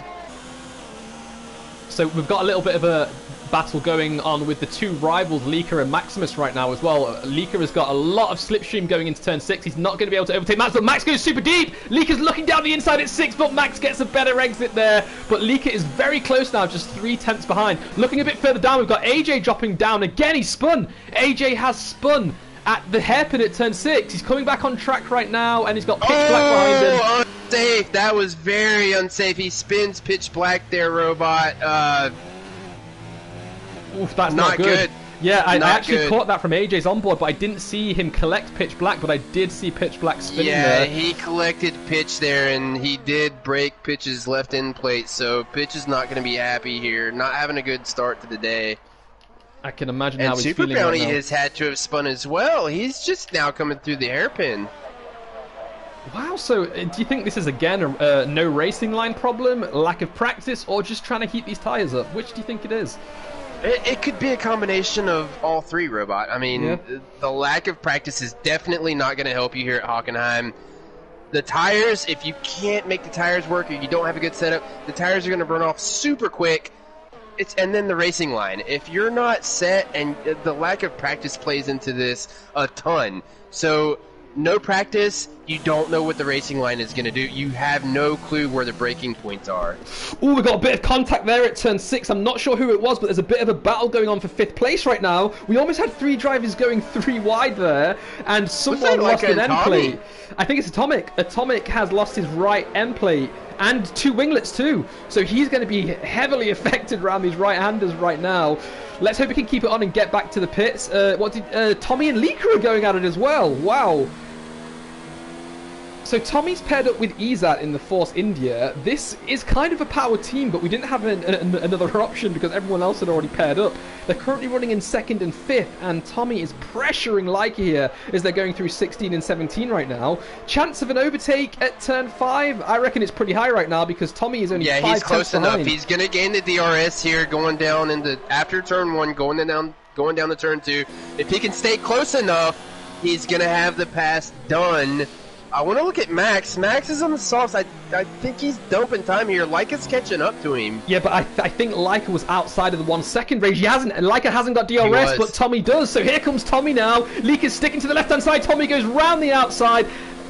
So we've got a little bit of a battle going on with the two rivals, Leica and Maximus, right now as well. Leica has got a lot of slipstream going into turn 6. He's not going to be able to overtake Max, but Max goes super deep. Leica's looking down the inside at 6, but Max gets a better exit there. But Leica is very close now, just 3/10 behind. Looking a bit further down, we've got AJ dropping down. Again, he's spun. AJ has spun at the hairpin at turn 6. He's coming back on track right now, and he's got Pitch Black behind him. Unsafe. That was very unsafe. He spins Pitch Black there, Robot. Oof, that's not good. Yeah, I actually caught that from AJ's onboard, but I didn't see him collect Pitch Black, but I did see Pitch Black spinning there. Yeah, he collected Pitch there, and he did break Pitch's left end plate, so Pitch is not going to be happy here. Not having a good start to the day. I can imagine how he's feeling right now. And Super Bounty has had to have spun as well. He's just now coming through the hairpin. Wow, so do you think this is again a no racing line problem, lack of practice, or just trying to heat these tyres up? Which do you think it is? It could be a combination of all three, Robot. I mean, the lack of practice is definitely not going to help you here at Hockenheim. The tires, if you can't make the tires work or you don't have a good setup, the tires are going to burn off super quick. And then the racing line. If you're not set, and the lack of practice plays into this a ton. So no practice, you don't know what the racing line is going to do. You have no clue where the braking points are. Ooh, we got a bit of contact there at turn 6. I'm not sure who it was, but there's a bit of a battle going on for 5th place right now. We almost had 3 drivers going 3 wide there, and someone lost an end plate. I think it's Atomic. Atomic has lost his right end plate and 2 winglets too. So he's going to be heavily affected around these right-handers right now. Let's hope we can keep it on and get back to the pits. Tommy and Lika are going at it as well. Wow. So Tommy's paired up with Izat in the Force India. This is kind of a power team, but we didn't have another option because everyone else had already paired up. They're currently running in 2nd and 5th, and Tommy is pressuring Leica here as they're going through 16 and 17 right now. Chance of an overtake at turn 5? I reckon it's pretty high right now because Tommy is only 5 he's close enough. behind. He's going to gain the DRS here going down after turn 1, going down to turn 2. If he can stay close enough, he's going to have the pass done. I want to look at Max. Max is on the soft side. I think he's dumping time here. Leica's catching up to him. Yeah, but I think Leica was outside of the 1 second range. Leica hasn't got DRS, but Tommy does. So here comes Tommy now. Leica's sticking to the left-hand side. Tommy goes round the outside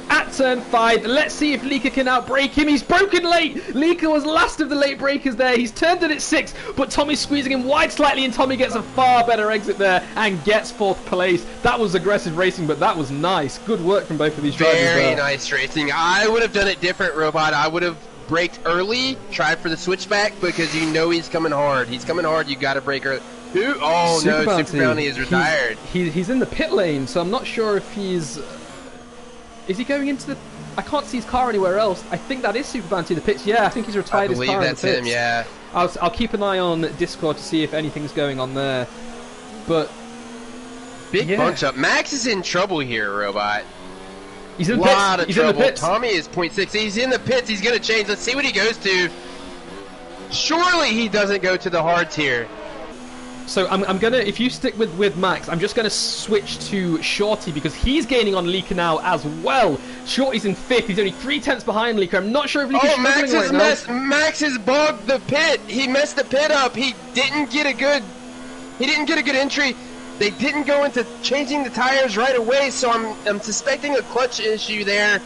at turn 5. Let's see if Leica can outbrake him. He's broken late. Leica was last of the late breakers there. He's turned it at 6, but Tommy's squeezing him wide slightly, and Tommy gets a far better exit there and gets 4th place. That was aggressive racing, but that was nice. Good work from both of these drivers. Very nice racing. I would have done it different, Robot. I would have braked early, tried for the switchback, because you know he's coming hard. He's coming hard. You got to brake early. Who? Oh, no. Super Bounty is retired. He's in the pit lane, so I'm not sure if he's... Is he going into the... I can't see his car anywhere else. I think that is Super Bounty in the pits. Yeah, I think he's retired his car in the pits. I believe that's him, yeah. I'll keep an eye on Discord to see if anything's going on there. But... Big bunch up. Max is in trouble here, Robot. He's in the pits. Lot of he's trouble. In the pits. Tommy is 0.6. He's in the pits. He's going to change. Let's see what he goes to. Surely he doesn't go to the hards here. So I'm gonna, if you stick with Max, I'm just gonna switch to Shorty because he's gaining on Leica now as well. Shorty's in 5th. He's only 3/10 behind Leica. I'm not sure if Leica's struggling right now. Max has bogged the pit. He messed the pit up. He didn't get a good entry. They didn't go into changing the tires right away, so I'm suspecting a clutch issue there.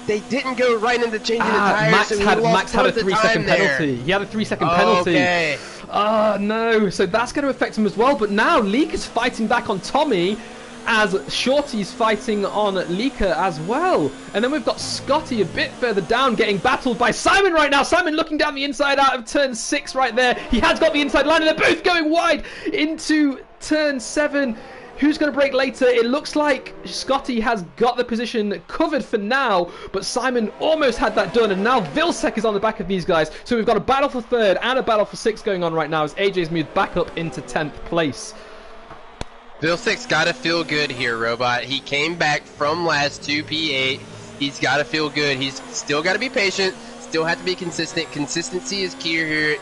They didn't go right into changing the tires. Max had a 3-second penalty. He had a 3-second penalty. Okay. Oh, no. So that's going to affect him as well. But now Leica's fighting back on Tommy as Shorty's fighting on Leica as well. And then we've got Scotty a bit further down getting battled by Simon right now. Simon looking down the inside out of turn 6 right there. He has got the inside line and they're both going wide into turn 7. Who's going to break later? It looks like Scotty has got the position covered for now, but Simon almost had that done, and now Vilsek is on the back of these guys. So we've got a battle for 3rd and a battle for 6th going on right now as AJ's moved back up into 10th place. Vilsek's got to feel good here, Robot. He came back from last 2 P8. He's got to feel good. He's still got to be patient, still have to be consistent. Consistency is key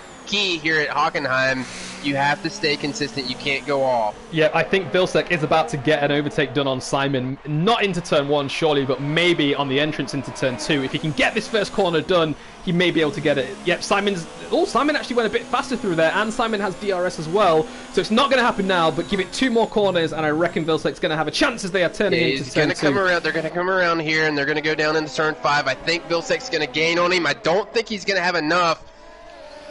here at Hockenheim. You have to stay consistent. You can't go off. Yeah, I think Vilsek is about to get an overtake done on Simon. Not into turn 1, surely, but maybe on the entrance into turn 2. If he can get this first corner done, he may be able to get it. Yep, Simon actually went a bit faster through there, and Simon has DRS as well. So it's not going to happen now, but give it 2 more corners, and I reckon Vilsek's going to have a chance as they are turning into turn 2. They're going to come around here, and they're going to go down into turn 5. I think Vilsek's going to gain on him. I don't think he's going to have enough.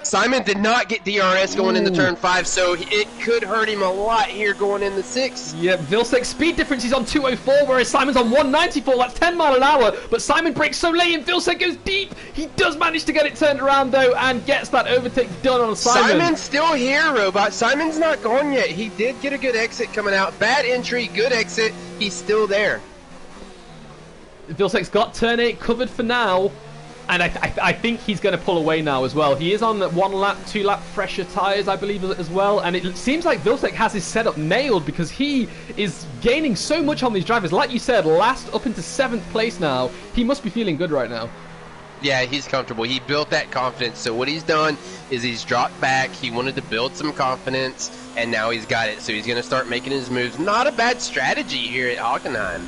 Simon did not get DRS going into turn 5, so it could hurt him a lot here going into 6. Yep, Vilsek's speed difference, he's on 204, whereas Simon's on 194. That's 10 mile an hour, but Simon breaks so late and Vilsek goes deep. He does manage to get it turned around, though, and gets that overtake done on Simon. Simon's still here, Robot. Simon's not gone yet. He did get a good exit coming out. Bad entry, good exit. He's still there. Vilsek's got turn 8 covered for now. And I think he's going to pull away now as well. He is on 1 lap, 2 lap fresher tyres, I believe, as well. And it seems like Vilsek has his setup nailed because he is gaining so much on these drivers. Like you said, last up into 7th place now. He must be feeling good right now. Yeah, he's comfortable. He built that confidence. So what he's done is he's dropped back. He wanted to build some confidence, and now he's got it. So he's going to start making his moves. Not a bad strategy here at Hockenheim.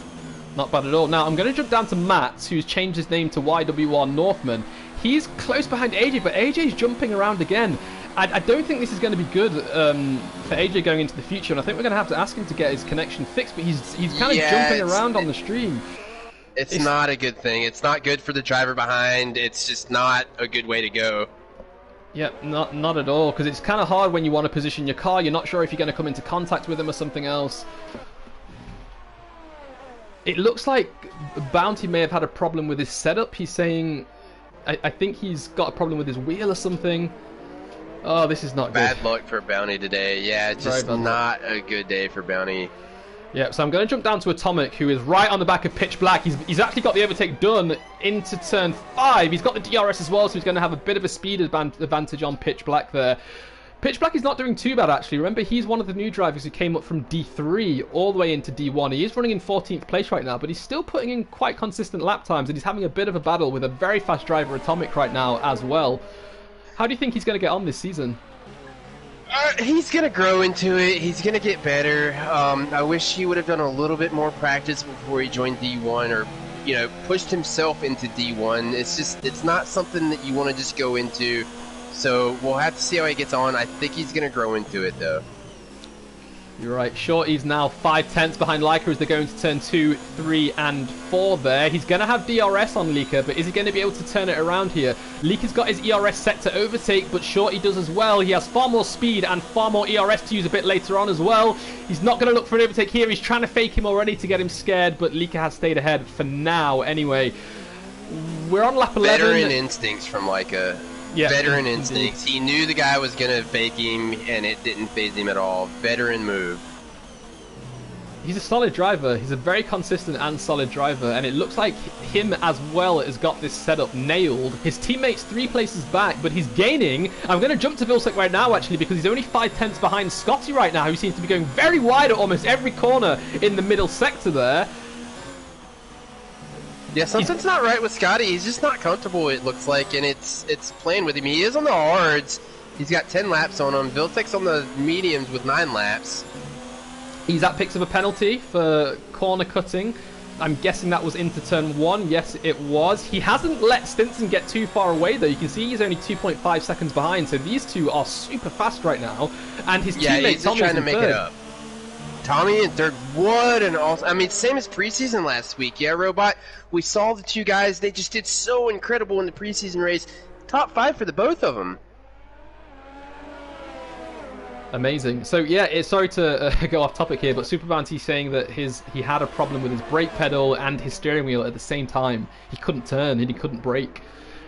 Not bad at all. Now, I'm going to jump down to Matt, who's changed his name to YWR Northman. He's close behind AJ, but AJ's jumping around again. I don't think this is going to be good for AJ going into the future, and I think we're going to have to ask him to get his connection fixed, but he's kind of jumping around on the stream. It's not a good thing. It's not good for the driver behind. It's just not a good way to go. Yeah, not at all, because it's kind of hard when you want to position your car. You're not sure if you're going to come into contact with him or something else. It looks like Bounty may have had a problem with his setup. He's saying, I think he's got a problem with his wheel or something. Oh, this is not good. Bad luck for Bounty today. Yeah, just not a good day for Bounty. Yeah, so I'm going to jump down to Atomic, who is right on the back of Pitch Black. He's actually got the overtake done into turn 5. He's got the DRS as well, so he's going to have a bit of a speed advantage on Pitch Black there. Pitch Black is not doing too bad, actually. Remember, he's one of the new drivers who came up from D3 all the way into D1. He is running in 14th place right now, but he's still putting in quite consistent lap times, and he's having a bit of a battle with a very fast driver, Atomic, right now as well. How do you think he's going to get on this season? He's going to grow into it. He's going to get better. I wish he would have done a little bit more practice before he joined D1 or, pushed himself into D1. It's not something that you want to just go into. So we'll have to see how he gets on. I think he's going to grow into it, though. You're right. Shorty's now 5/10 behind Leica as they're going to turn 2, 3, and 4 there. He's going to have DRS on Leica, but is he going to be able to turn it around here? Leica's got his ERS set to overtake, but Shorty does as well. He has far more speed and far more ERS to use a bit later on as well. He's not going to look for an overtake here. He's trying to fake him already to get him scared, but Leica has stayed ahead for now anyway. We're on lap 11. Veteran instincts from Leica. Yeah, veteran instincts. He knew the guy was going to fake him, and it didn't faze him at all. Veteran move. He's a solid driver. He's a very consistent and solid driver, and it looks like him as well has got this setup nailed. His teammate's 3 places back, but he's gaining. I'm going to jump to Vilsec right now, actually, because he's only 5/10 behind Scotty right now, who seems to be going very wide at almost every corner in the middle sector there. Yeah, something's not right with Scotty. He's just not comfortable, it looks like, and it's playing with him. He is on the hards. He's got 10 laps on him. Vilsec's on the mediums with 9 laps. He's at picks of a penalty for corner cutting. I'm guessing that was into turn 1. Yes, it was. He hasn't let Stinson get too far away, though. You can see he's only 2.5 seconds behind, so these two are super fast right now. And his teammate Tommy's trying to make it up. Tommy in third. What an awesome... I mean, same as preseason last week. Yeah, Robot? We saw the two guys. They just did so incredible in the preseason race. Top 5 for the both of them. Amazing. So yeah, sorry to go off topic here, but Super Bounty saying that he had a problem with his brake pedal and his steering wheel at the same time. He couldn't turn and he couldn't brake.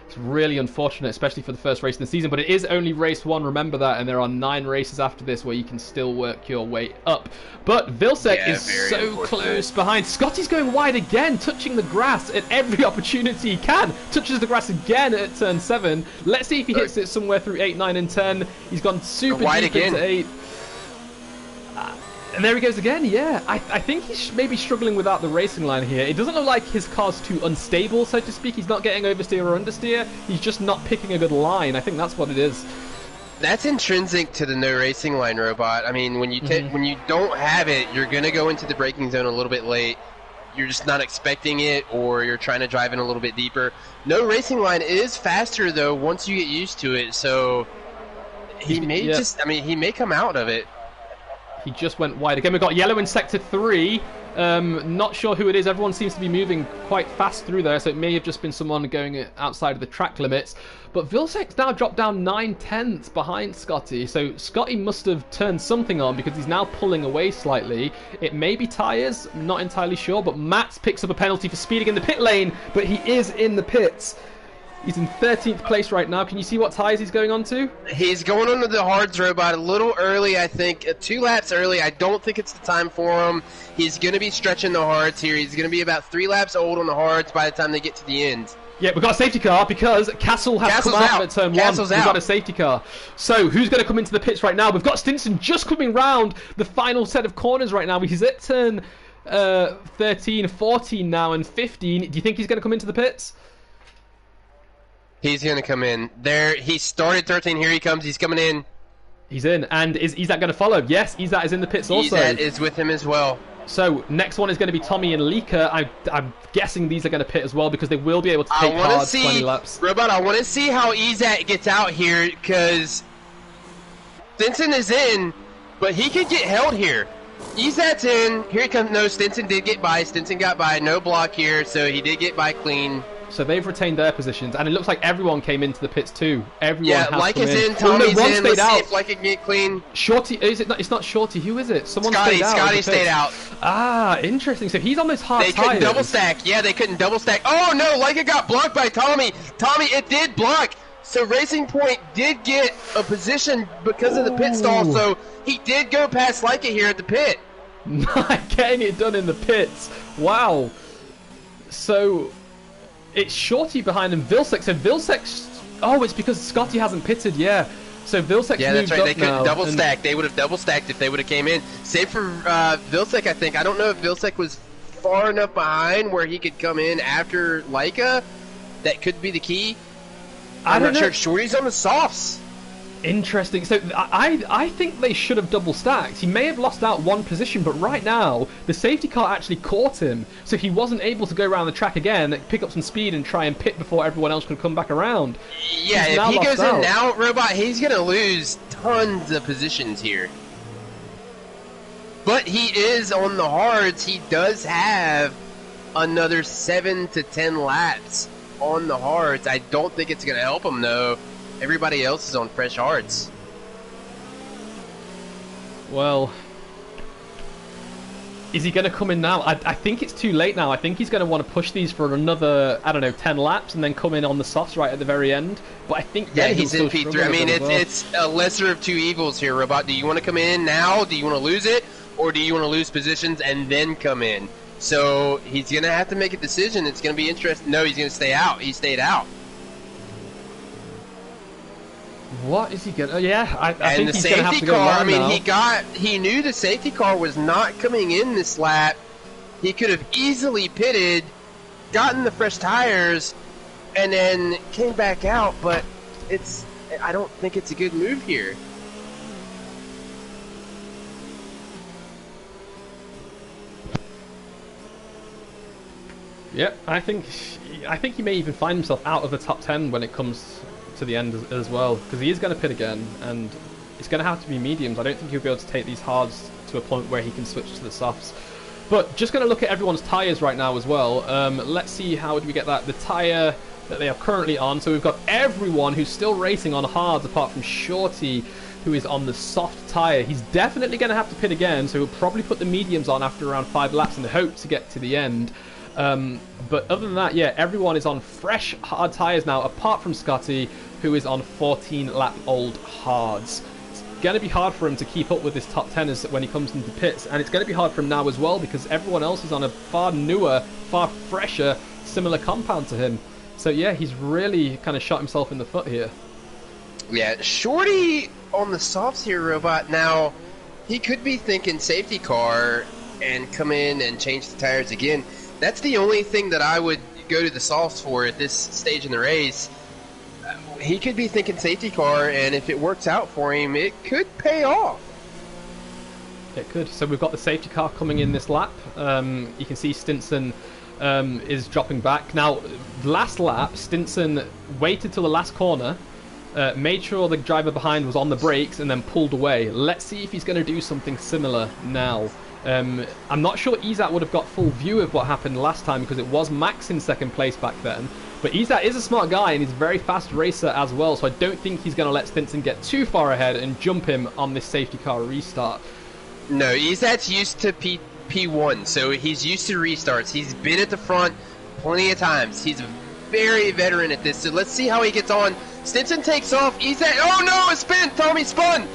It's really unfortunate, especially for the first race in the season, but it is only race 1, remember that, and there are 9 races after this where you can still work your way up. But Vilsec is so close behind. Scotty's going wide again, touching the grass at every opportunity he can. Touches the grass again at turn 7. Let's see if he hits it somewhere through 8, 9, and 10. He's gone super deep into 8. And there he goes again, yeah. I think he's maybe struggling without the racing line here. It doesn't look like his car's too unstable, so to speak. He's not getting oversteer or understeer. He's just not picking a good line. I think that's what it is. That's intrinsic to the no racing line, Robot. I mean, when you when you don't have it, you're going to go into the braking zone a little bit late. You're just not expecting it, or you're trying to drive in a little bit deeper. No racing line is faster, though, once you get used to it. So he may he may come out of it. He just went wide again. We've got yellow in sector 3. Not sure who it is. Everyone seems to be moving quite fast through there, so it may have just been someone going outside of the track limits. But Vilsec's now dropped down 9/10 behind Scotty, so Scotty must have turned something on because he's now pulling away slightly. It may be tyres, I'm not entirely sure, but Matt picks up a penalty for speeding in the pit lane, but he is in the pits. He's in 13th place right now. Can you see what tyres he's going on to? He's going onto the hards, Robot, a little early, I think. 2 laps early. I don't think it's the time for him. He's going to be stretching the hards here. He's going to be about 3 laps old on the hards by the time they get to the end. Yeah, we've got a safety car because Castle has come out at turn 1. We've got a safety car. So, who's going to come into the pits right now? We've got Stinson just coming round the final set of corners right now. He's at turn 13, 14 now, and 15. Do you think he's going to come into the pits? He's going to come in. There, he started 13. Here he comes. He's coming in. He's in. And is Izat going to follow? Yes, Izat is in the pits also. Izat is with him as well. So next one is going to be Tommy and Lika. I'm guessing these are going to pit as well because they will be able to take hard 20 laps. Robot, I want to see how Ezat gets out here because Stinson is in, but he could get held here. Ezat's in. Here he comes. No, Stinson did get by. Stinson got by. No block here, so he did get by clean. So they've retained their positions, and it looks like everyone came into the pits too. Everyone has Leica's in, Tommy's in. Let's see if Leica can get clean. Shorty, is it not? It's not Shorty. Who is it? Someone Scotty, stayed out. Scotty stayed out. Ah, interesting. So he's on those hard tires. They couldn't double stack. Yeah, they couldn't double stack. Oh no, Leica got blocked by Tommy. Tommy, it did block. So Racing Point did get a position because of the pit stall. So he did go past Leica here at the pit. Not getting it done in the pits. Wow. So it's Shorty behind him. Vilsek. So Vilsek's... Oh, it's because Scotty hasn't pitted, yeah. So Vilsek's yeah, that's right. They couldn't double and... stack. They would have double stacked if they would have came in. Save for Vilsek, I think. I don't know if Vilsek was far enough behind where he could come in after Leica. That could be the key. I'm not sure. Shorty's on the softs. Interesting. So I think they should have double stacked. He may have lost out one position, but right now the safety car actually caught him, so he wasn't able to go around the track again, pick up some speed, and try and pit before everyone else could come back around. Yeah, if he goes in now, Robot, he's gonna lose tons of positions here. But he is on the hards. He does have another 7 to 10 laps on the hards. I don't think it's gonna help him though. Everybody else is on fresh hards. Well, is he going to come in now? I think it's too late now. I think he's going to want to push these for another, I don't know, 10 laps and then come in on the softs right at the very end. But I think he's in P3. I mean, it's a lesser of two evils here, Robot. Do you want to come in now? Do you want to lose it? Or do you want to lose positions and then come in? So he's going to have to make a decision. It's going to be interesting. No, he's going to stay out. He stayed out. What is he gonna? Yeah, I think he's gonna have to go car. I mean, now. he knew the safety car was not coming in this lap. He could have easily pitted, gotten the fresh tires, and then came back out. But I don't think it's a good move here. Yep, I think he may even find himself out of the top 10 when it comes to the end as well, because he is going to pit again, and it's going to have to be mediums. I don't think he'll be able to take these hards to a point where he can switch to the softs. But just going to look at everyone's tyres right now as well. Let's see, how do we get that? The tyre that they are currently on. So we've got everyone who's still racing on hards apart from Shorty, who is on the soft tyre. He's definitely going to have to pit again, so he'll probably put the mediums on after around 5 laps in the hope to get to the end. But other than that, yeah, everyone is on fresh hard tyres now, apart from Scotty, who is on 14-lap-old hards. It's going to be hard for him to keep up with this top 10 when he comes into pits, and it's going to be hard for him now as well, because everyone else is on a far newer, far fresher, similar compound to him. So yeah, he's really kind of shot himself in the foot here. Yeah, Shorty on the softs here, Robot. Now, he could be thinking safety car and come in and change the tires again. That's the only thing that I would go to the softs for at this stage in the race. He could be thinking safety car, and if it works out for him, it could pay off. It could. So we've got the safety car coming in this lap. You can see Stinson is dropping back. Now, last lap, Stinson waited till the last corner, made sure the driver behind was on the brakes, and then pulled away. Let's see if he's going to do something similar now. I'm not sure Ezat would have got full view of what happened last time, because it was Max in second place back then. But Ezat is a smart guy, and he's a very fast racer as well, so I don't think he's going to let Stinson get too far ahead and jump him on this safety car restart. No, Ezat's used to P1, so he's used to restarts. He's been at the front plenty of times. He's a very veteran at this, so let's see how he gets on. Stinson takes off. Ezat, oh no, a spin! Tommy spun!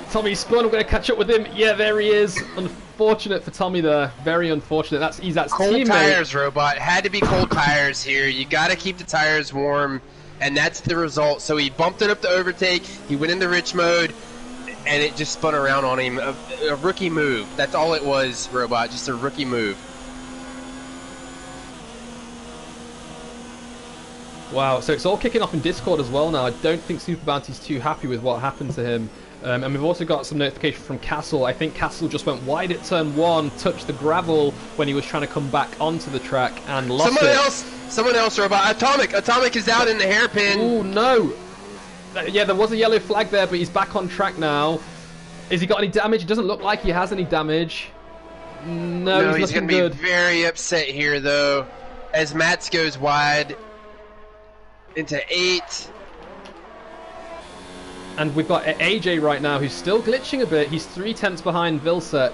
Tommy spun. We're going to catch up with him. Yeah, there he is. Unfortunate for Tommy there. Very unfortunate. That's Ezat's cold teammate. Tires, Robot. Had to be cold tires here. You got to keep the tires warm, and that's the result. So he bumped it up to overtake. He went into rich mode, and it just spun around on him. A rookie move. That's all it was, Robot. Just a rookie move. Wow, so it's all kicking off in Discord as well now. I don't think Super Bounty's too happy with what happened to him. And we've also got some notification from Castle. I think Castle just went wide at turn 1, touched the gravel when he was trying to come back onto the track and lost Someone else, Robot. Atomic is out in the hairpin. Oh, no. Yeah, there was a yellow flag there, but he's back on track now. Has he got any damage? It doesn't look like he has any damage. No, he's going to be very upset here, though, as Mats goes wide into 8. And we've got AJ right now, who's still glitching a bit. He's 3 tenths behind Vilsec.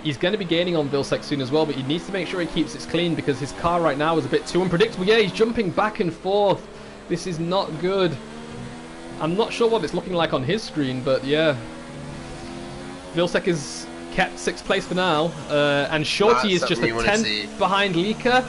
He's going to be gaining on Vilsec soon as well, but he needs to make sure he keeps it clean because his car right now is a bit too unpredictable. Yeah, he's jumping back and forth. This is not good. I'm not sure what it's looking like on his screen, but yeah. Vilsec is kept 6th place for now, and Shorty is just a 10th behind Leaker.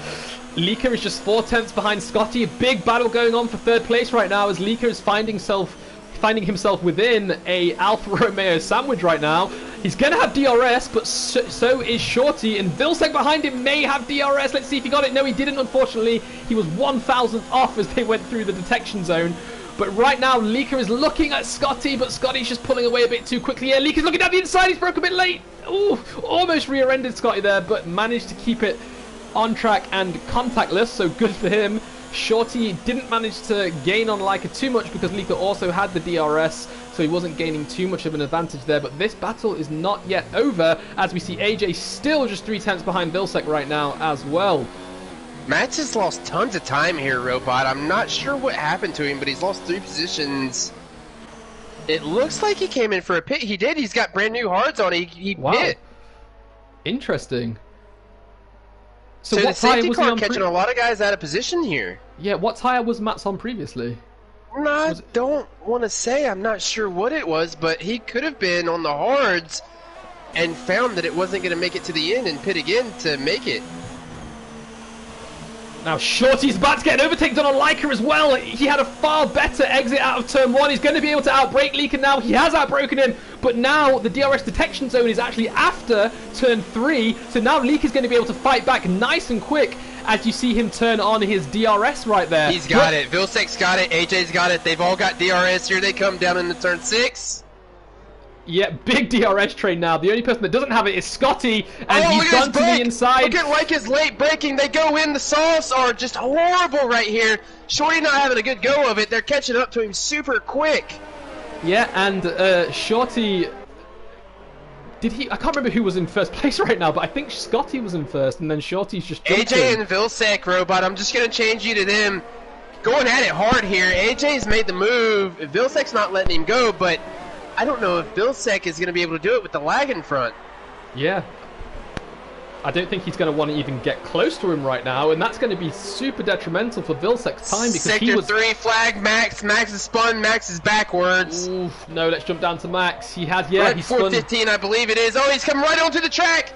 Leaker is just 4 tenths behind Scotty. A big battle going on for 3rd place right now as Leaker is finding himself within a Alfa Romeo sandwich right now. He's going to have DRS, but so is Shorty, and Vilsec behind him may have DRS. Let's see if he got it. No, he didn't, unfortunately. He was 1,000th off as they went through the detection zone. But right now, Leaker is looking at Scotty, but Scotty's just pulling away a bit too quickly. Yeah, Leaker's looking down the inside. He's broke a bit late. Ooh, almost rear-ended Scotty there, but managed to keep it on track and contactless, so good for him. Shorty didn't manage to gain on Leica too much because Leaker also had the DRS, so he wasn't gaining too much of an advantage there. But this battle is not yet over, as we see AJ still just 3 tenths behind Vilsec right now as well. Mats has lost tons of time here, Robot. I'm not sure what happened to him, but he's lost 3 positions. It looks like he came in for a pit. He did. He's got brand new hards on. He pit. Interesting. So the safety car catching a lot of guys out of position here. Yeah, what tire was Mats on previously? I don't want to say. I'm not sure what it was, but he could have been on the hards and found that it wasn't going to make it to the end and pit again to make it. Now Shorty's about to get an overtake done on Leica as well. He had a far better exit out of turn 1. He's going to be able to outbrake Leaker now. He has outbroken him, but now the DRS detection zone is actually after turn 3. So now Leaker's going to be able to fight back nice and quick as you see him turn on his DRS right there. He's got it. Vilsec's got it. AJ's got it. They've all got DRS. Here they come down into turn 6. Yeah, big DRS train now. The only person that doesn't have it is Scotty, and he's gone to the inside. Look at Leica's late braking. They go in. The sauce are just horrible right here. Shorty not having a good go of it. They're catching up to him super quick. Yeah, and Shorty... I can't remember who was in 1st place right now, but I think Scotty was in 1st, and then Shorty's just jumped AJ and Vilsec, Robot. I'm just going to change you to them. Going at it hard here. AJ's made the move. Vilsec's not letting him go, but... I don't know if Vilsec is going to be able to do it with the lag in front. Yeah. I don't think he's going to want to even get close to him right now, and that's going to be super detrimental for Vilsec's time because Sector 3 flag, Max. Max is spun. Max is backwards. Oof, no, let's jump down to Max. He has, right, he's 415, I believe it is. Oh, he's coming right onto the track.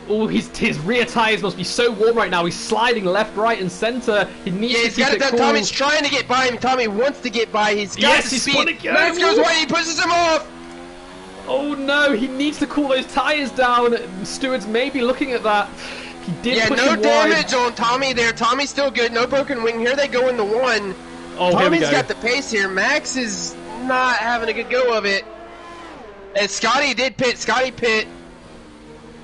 Oh, his rear tires must be so warm right now. He's sliding left, right, and center. He needs to keep it cool. Tommy's trying to get by him. Tommy wants to get by. He's got the speed. Max goes wide. He pushes him off. Oh no, he needs to cool those tires down. Stewards may be looking at that. He did push him wide. No damage on Tommy there. Tommy's still good. No broken wing. Here they go in the 1. Oh, Tommy's got the pace here. Max is not having a good go of it. And Scotty did pit. Scotty pit.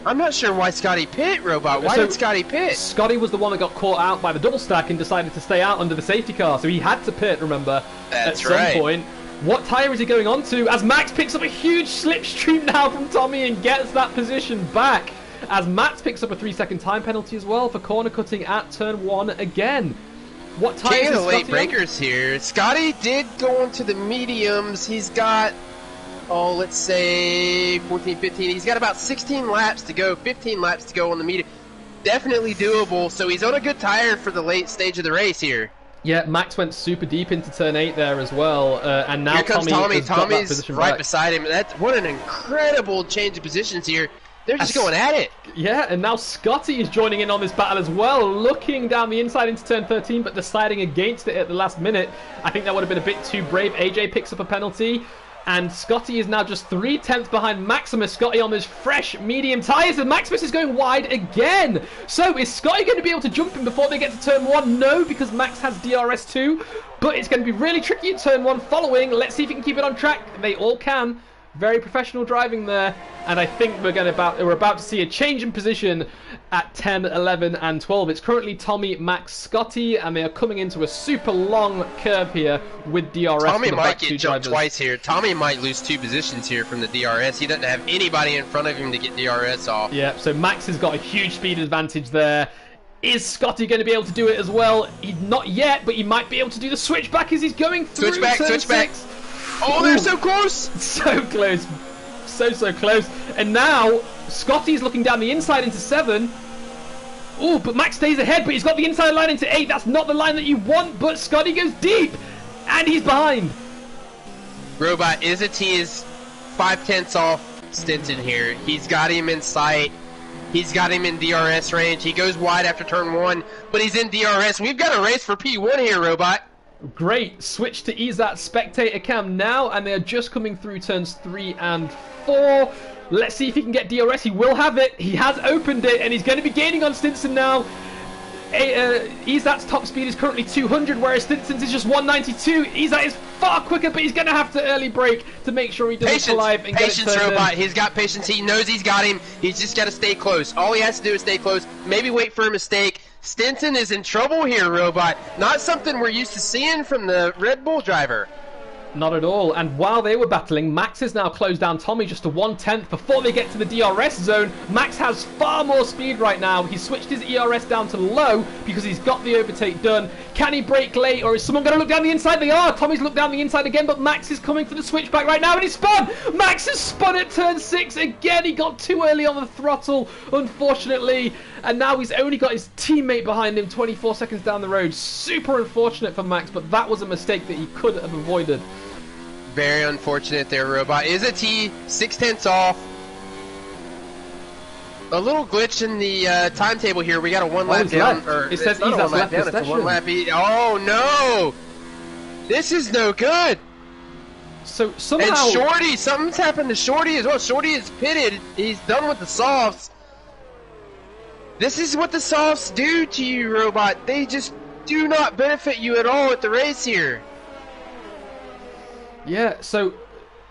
I'm not sure why Scotty pit, Robot. Why did Scotty pit? Scotty was the one that got caught out by the double stack and decided to stay out under the safety car, so he had to pit, remember, at some point. What tyre is he going on to? As Max picks up a huge slipstream now from Tommy and gets that position back. As Max picks up a 3-second time penalty as well for corner cutting at turn 1 again. What tyre is the Scotty late breakers here. Scotty did go into the mediums. He's got... Oh, let's say 14, 15. He's got about 16 laps to go, 15 laps to go on the medium. Definitely doable, so he's on a good tire for the late stage of the race here. Yeah, Max went super deep into turn 8 there as well, and now here comes Tommy. Tommy's right beside him. What an incredible change of positions here. They're just going at it. Yeah, and now Scotty is joining in on this battle as well, looking down the inside into turn 13, but deciding against it at the last minute. I think that would have been a bit too brave. AJ picks up a penalty. And Scotty is now just 3/10 behind Maximus. Scotty on those fresh medium tyres, and Maximus is going wide again. So is Scotty going to be able to jump him before they get to turn 1? No, because Max has DRS too. But it's going to be really tricky at turn 1 following. Let's see if he can keep it on track. They all can. Very professional driving there, and I think we're about to see a change in position at 10, 11, and 12. It's currently Tommy, Max, Scotty, and they are coming into a super long curve here with DRS. Tommy might get jumped twice here. Tommy might lose 2 positions here from the DRS. He doesn't have anybody in front of him to get DRS off. Yeah, so Max has got a huge speed advantage there. Is Scotty going to be able to do it as well? He's not yet, but he might be able to do the switchback as he's going through. Switchback. Oh, they're so close! So close. So close. And now, Scotty's looking down the inside into 7. Oh, but Max stays ahead, but he's got the inside line into 8. That's not the line that you want, but Scotty goes deep. And he's behind. Robot, Izzy is 5/10 off Stinson here. He's got him in sight. He's got him in DRS range. He goes wide after turn 1, but he's in DRS. We've got a race for P1 here, Robot. Great. Switch to EZAT spectator cam now, and they're just coming through turns 3 and 4. Let's see if he can get DRS. He will have it. He has opened it, and he's going to be gaining on Stinson now. EZAT's top speed is currently 200, whereas Stinson's is just 192. EZAT is far quicker, but he's going to have to early brake to make sure he doesn't collide and get it turned in. Robot. He's got patience. He knows he's got him. He's just got to stay close. All he has to do is stay close. Maybe wait for a mistake. Stinson is in trouble here, Robot. Not something we're used to seeing from the Red Bull driver. Not at all. And while they were battling, Max has now closed down Tommy just to 1/10 before they get to the DRS zone. Max has far more speed right now. He's switched his ERS down to low because he's got the overtake done. Can he brake late, or is someone going to look down the inside? They are. Tommy's looked down the inside again, but Max is coming for the switchback right now, and he's spun! Max has spun at turn 6 again. He got too early on the throttle, unfortunately, and now he's only got his teammate behind him 24 seconds down the road. Super unfortunate for Max, but that was a mistake that he could have avoided. Very unfortunate there, Robot. Is a T, 6/10 off. A little glitch in the timetable here. We got a 1 lap down. Or, it says he's left the session. It's a 1 lap. Oh no! This is no good. So somehow. And Shorty, something's happened to Shorty as well. Shorty is pitted. He's done with the softs. This is what the softs do to you, Robot. They just do not benefit you at all at the race here. Yeah, so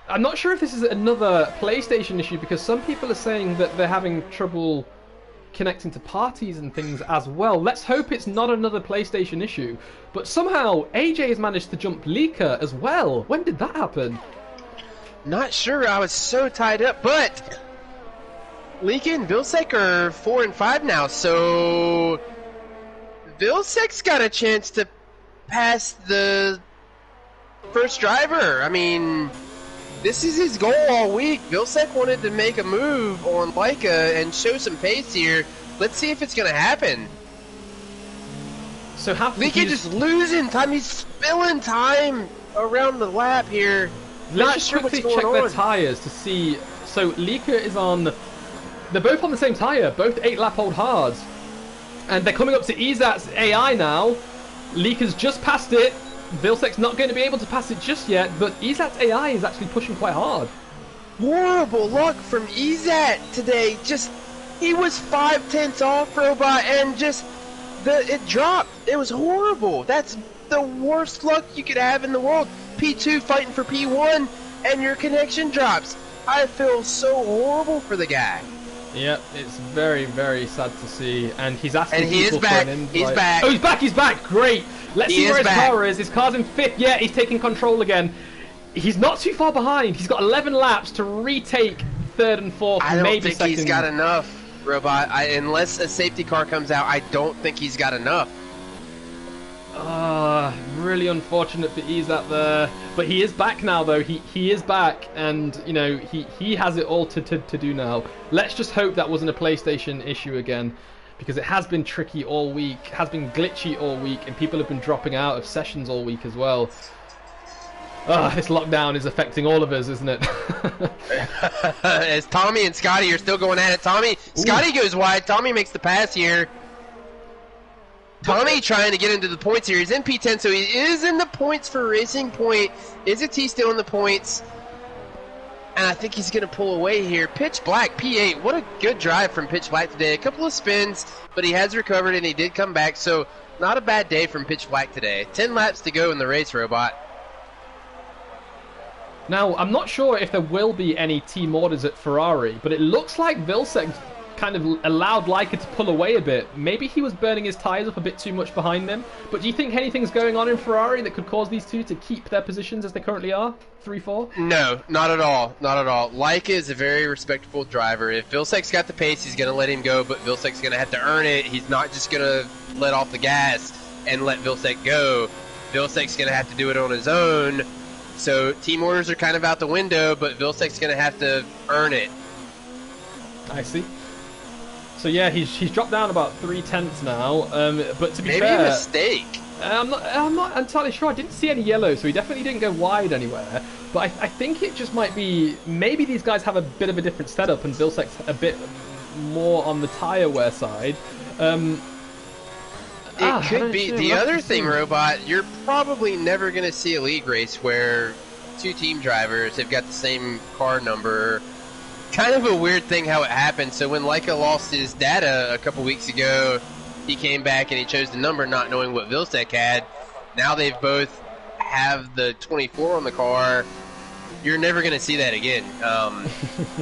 I'm not sure if this is another PlayStation issue, because some people are saying that they're having trouble connecting to parties and things as well. Let's hope it's not another PlayStation issue. But somehow AJ has managed to jump Leaker as well. When did that happen? Not sure. I was so tied up, but Leaker and Vilsec are 4 and 5 now, so Vilsec's got a chance to pass the first driver. I mean, this is his goal all week. Vilsec wanted to make a move on Leica and show some pace here. Let's see if it's going to happen. So how Leaker just losing time. He's spilling time around the lap here. Let's just quickly check their tyres to see. So Leaker is on. They're both on the same tyre, both 8-lap-old hards. And they're coming up to EZAT's AI now. Leaker's just passed it. Vilsec's not going to be able to pass it just yet, but EZAT's AI is actually pushing quite hard. Horrible luck from EZAT today. Just, he was 5/10 off, Robot, and just, it dropped. It was horrible. That's the worst luck you could have in the world. P2 fighting for P1, and your connection drops. I feel so horrible for the guy. Yep, it's very, very sad to see. And he's asking and he people is back. for an invite. He's back. Oh, he's back. Great. Let's see where his car is. His car's in 5th. Yeah, he's taking control again. He's not too far behind. He's got 11 laps to retake 3rd and 4th. I don't maybe think 2nd. He's got enough, Robot. Unless a safety car comes out, I don't think he's got enough. Really unfortunate for EZAT there. But he is back now, though. He is back, and, you know, he has it all to do now. Let's just hope that wasn't a PlayStation issue again, because it has been tricky all week, has been glitchy all week, and people have been dropping out of sessions all week as well. This lockdown is affecting all of us, isn't it? As Tommy and Scotty are still going at it. Scotty goes wide. Tommy makes the pass here. Tommy trying to get into the points here. He's in P10, so he is in the points for Racing Point. Is a T still in the points? And I think he's going to pull away here. Pitch Black, P8. What a good drive from Pitch Black today. A couple of spins, but he has recovered and he did come back. So not a bad day from Pitch Black today. 10 laps to go in the race, Robot. Now, I'm not sure if there will be any team orders at Ferrari, but it looks like Vilsek kind of allowed Leica to pull away a bit. Maybe he was burning his tyres up a bit too much behind them. But do you think anything's going on in Ferrari that could cause these two to keep their positions as they currently are? 3-4? No, not at all. Not at all. Leica is a very respectable driver. If Vilsek's got the pace, he's going to let him go, but Vilsek's going to have to earn it. He's not just going to let off the gas and let Vilsek go. Vilsek's going to have to do it on his own. So team orders are kind of out the window, but Vilsek's going to have to earn it. I see. So yeah, he's dropped down about 3/10 now. But to be fair, maybe a mistake. I'm not entirely sure. I didn't see any yellow, so he definitely didn't go wide anywhere. But I think it just might be maybe these guys have a bit of a different setup, and Vilsek's a bit more on the tire wear side. It could be. The other thing, Robot, you're probably never going to see a league race where two team drivers have got the same car number. Kind of a weird thing how it happened. So when Leica lost his data a couple weeks ago, he came back and he chose the number not knowing what Vilsek had. Now they've both have the 24 on the car. You're never going to see that again.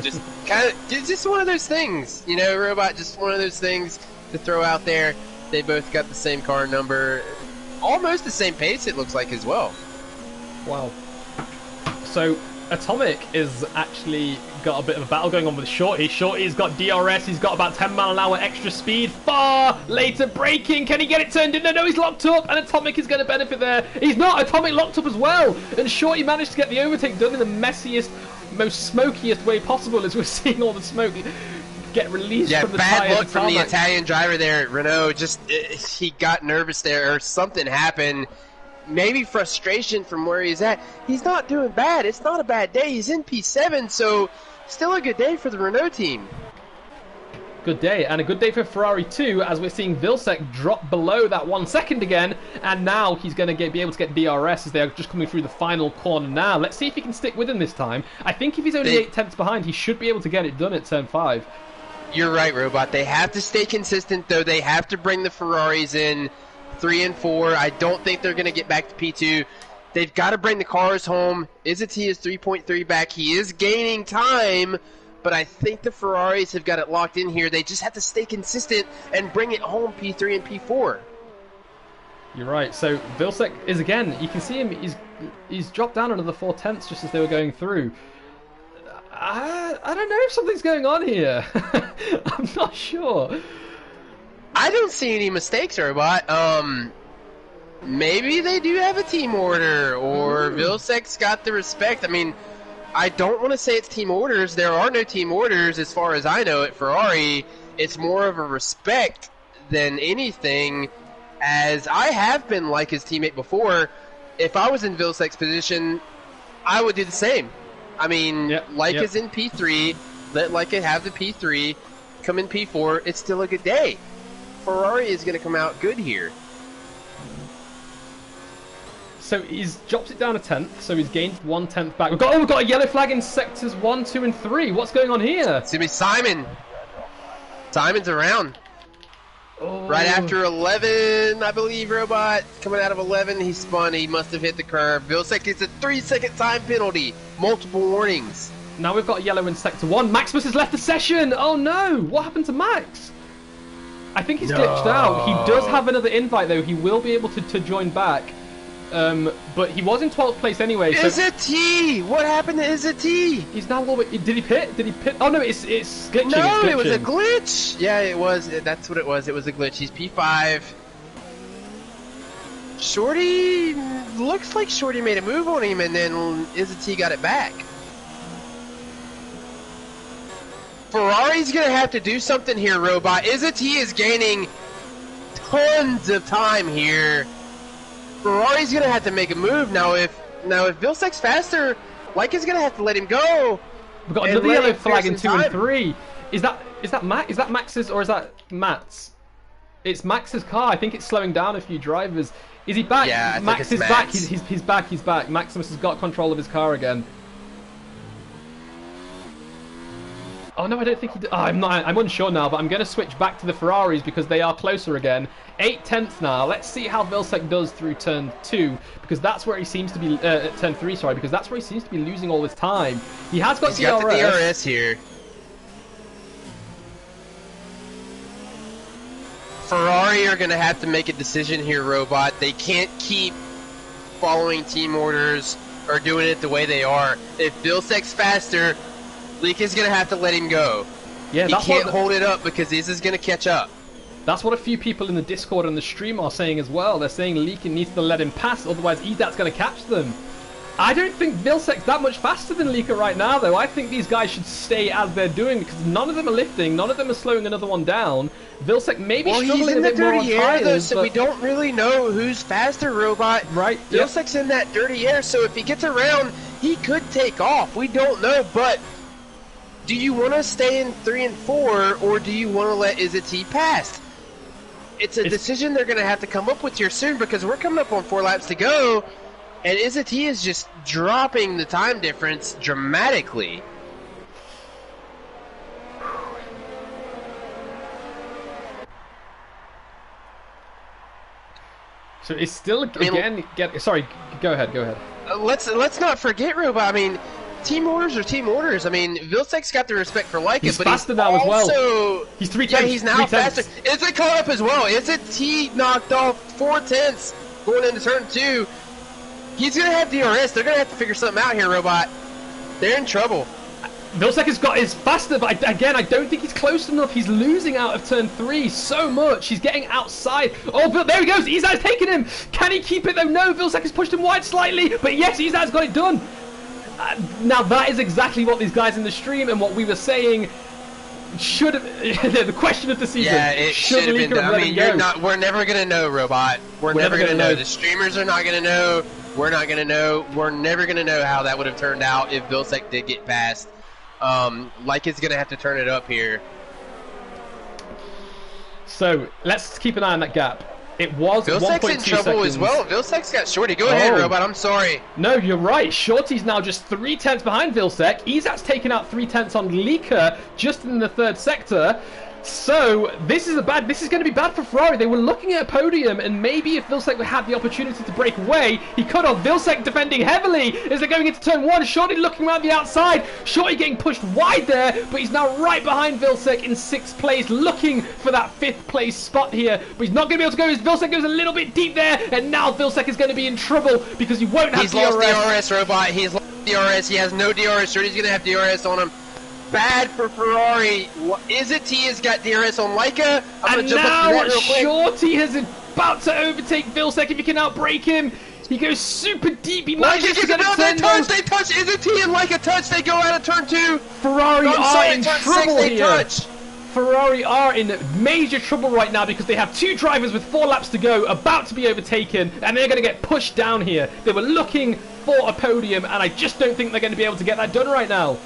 Just kind of, just one of those things, you know, Robot, just one of those things to throw out there. They both got the same car number, almost the same pace it looks like as well. Wow. So Atomic is actually got a bit of a battle going on with Shorty. Shorty's got DRS, he's got about 10 mile an hour extra speed. Far later braking, can he get it turned in? No, he's locked up, and Atomic is going to benefit there. He's not, Atomic locked up as well. And Shorty managed to get the overtake done in the messiest, most smokiest way possible as we're seeing all the smoke get released from the tire. Yeah, bad luck from the Italian driver there at Renault. Just, he got nervous there, or something happened. Maybe frustration from where he's at. He's not doing bad. It's not a bad day. He's in P7, so still a good day for the Renault team. Good day, and a good day for Ferrari too, as we're seeing Vilsek drop below that 1 second again, and now he's going to be able to get DRS as they are just coming through the final corner now. Let's see if he can stick with him this time. I think if he's only 8 tenths behind, he should be able to get it done at turn 5. You're right, Robot. They have to stay consistent, though. They have to bring the Ferraris in 3 and 4. I don't think they're going to get back to P2. They've got to bring the cars home. Izati is 3.3 back. He is gaining time, but I think the Ferraris have got it locked in here. They just have to stay consistent and bring it home P3 and P4. You're right. So Vilsek is, again, you can see him, he's dropped down another 4 tenths just as they were going through. I don't know if something's going on here. I'm not sure. I don't see any mistakes, Robot. Maybe they do have a team order, or Vilsek's got the respect. I mean, I don't want to say it's team orders. There are no team orders as far as I know at Ferrari. It's more of a respect than anything, as I have been like his teammate before. If I was in Vilsek's position, I would do the same. I mean, Leica's in P3. Let Leica have the P3. Come in P4. It's still a good day. Ferrari is going to come out good here. So he's dropped it down a tenth, so he's gained 1 tenth back. We've got a yellow flag in sectors 1, 2, and 3. What's going on here? It's going to be Simon. Simon's around. Oh. Right after 11, I believe, Robot. Coming out of 11, he spun. He must have hit the curb. Vilsek gets a 3-second time penalty. Multiple warnings. Now we've got yellow in sector 1. Maximus has left the session. Oh no! What happened to Max? I think he's glitched out. He does have another invite, though. He will be able to join back. But he was in 12th place anyway. So Izati! What happened to Izati? He's now... Did he pit? Did he pit? Oh, no, it's glitching. No, it's glitching. It was a glitch! Yeah, it was. That's what it was. It was a glitch. He's P5. Shorty... Looks like Shorty made a move on him, and then Izati got it back. Ferrari's going to have to do something here, Robot. Izati is gaining tons of time here. Ferrari's going to have to make a move. Now if Vilsek's faster, Leica's going to have to let him go. We've got another yellow flag in 2 and 3. Is that Max's or is that Matt's? It's Max's car. I think it's slowing down a few drivers. Is he back? Yeah, I think Max is Max. back. He's back. He's back. Maximus has got control of his car again. Oh no, I don't think he did. Oh, I'm unsure now, but I'm going to switch back to the Ferraris because they are closer again. 8/10 now. Let's see how Vilsek does through turn 2, because that's where he seems to be turn 3. Sorry, because that's where he seems to be losing all his time. He has got DRS. He's got the DRS here. Ferrari are going to have to make a decision here, Robot. They can't keep following team orders or doing it the way they are. If Vilsek's faster, Leak is going to have to let him go. Yeah, he can't hold it up because this is going to catch up. That's what a few people in the Discord and the stream are saying as well. They're saying Leak needs to let him pass, otherwise Edat's going to catch them. I don't think Vilsek's that much faster than Leaker right now, though. I think these guys should stay as they're doing, because none of them are lifting, none of them are slowing another one down. Vilsek may be struggling a bit more on tires, though, so we don't really know who's faster, Robot. Right. Vilsek's in that dirty air, so if he gets around, he could take off. We don't know, but do you want to stay in 3 and 4, or do you want to let Izzy pass? It's a decision they're going to have to come up with here soon, because we're coming up on 4 laps to go. And Izzy is just dropping the time difference dramatically. So it's still again. Sorry, go ahead. Let's not forget, Robot. I mean, team orders are team orders. I mean, Vilsek's got the respect for Leica, he's but faster he's now also, as well. He's 3 tenths. Yeah, he's now faster. Izzy caught up as well. Izzy knocked off 4 tenths going into turn 2. He's going to have DRS. They're going to have to figure something out here, Robot. They're in trouble. Vilsek has got his faster, but again, I don't think he's close enough. He's losing out of turn 3 so much. He's getting outside. Oh, but there he goes. Izzy's taken him. Can he keep it, though? No, Vilsek has pushed him wide slightly, but yes, Izzy's got it done. Now, that is exactly what these guys in the stream and what we were saying should have... the question of the season. Yeah, it should have been done. I mean, we're never going to know, Robot. We're never going to know. The streamers are not going to know. We're not going to know. We're never going to know how that would have turned out if Vilsek did get past. Leica's going to have to turn it up here. So, let's keep an eye on that gap. It was 1.2 seconds. Vilsek's in trouble as well. Vilsek's got Shorty. Go ahead, Robot. I'm sorry. No, you're right. Shorty's now just 3 tenths behind Vilsek. Izat's taken out 3 tenths on Leaker just in the 3rd sector. So, this is going to be bad for Ferrari. They were looking at a podium, and maybe if Vilsek had the opportunity to break away, he could have. Vilsek defending heavily as they're going into turn 1. Shorty looking around the outside. Shorty getting pushed wide there, but he's now right behind Vilsek in 6th place, looking for that 5th place spot here. But he's not going to be able to go as Vilsek goes a little bit deep there, and now Vilsek is going to be in trouble because he won't have DRS. He's lost DRS, Robot. He's lost DRS. He has no DRS. Shorty's going to have DRS on him. Bad for Ferrari. Izzy has got DRS on Leica. I'm going to jump up to that real quick. Shorty is about to overtake Vilsek if he can outbrake him. He goes super deep. He manages to get a turn. They touch Izzy and Leica touch. They go out of turn 2. Ferrari are in trouble here. Touch. Ferrari are in major trouble right now because they have 2 drivers with 4 laps to go, about to be overtaken, and they're going to get pushed down here. They were looking for a podium, and I just don't think they're going to be able to get that done right now.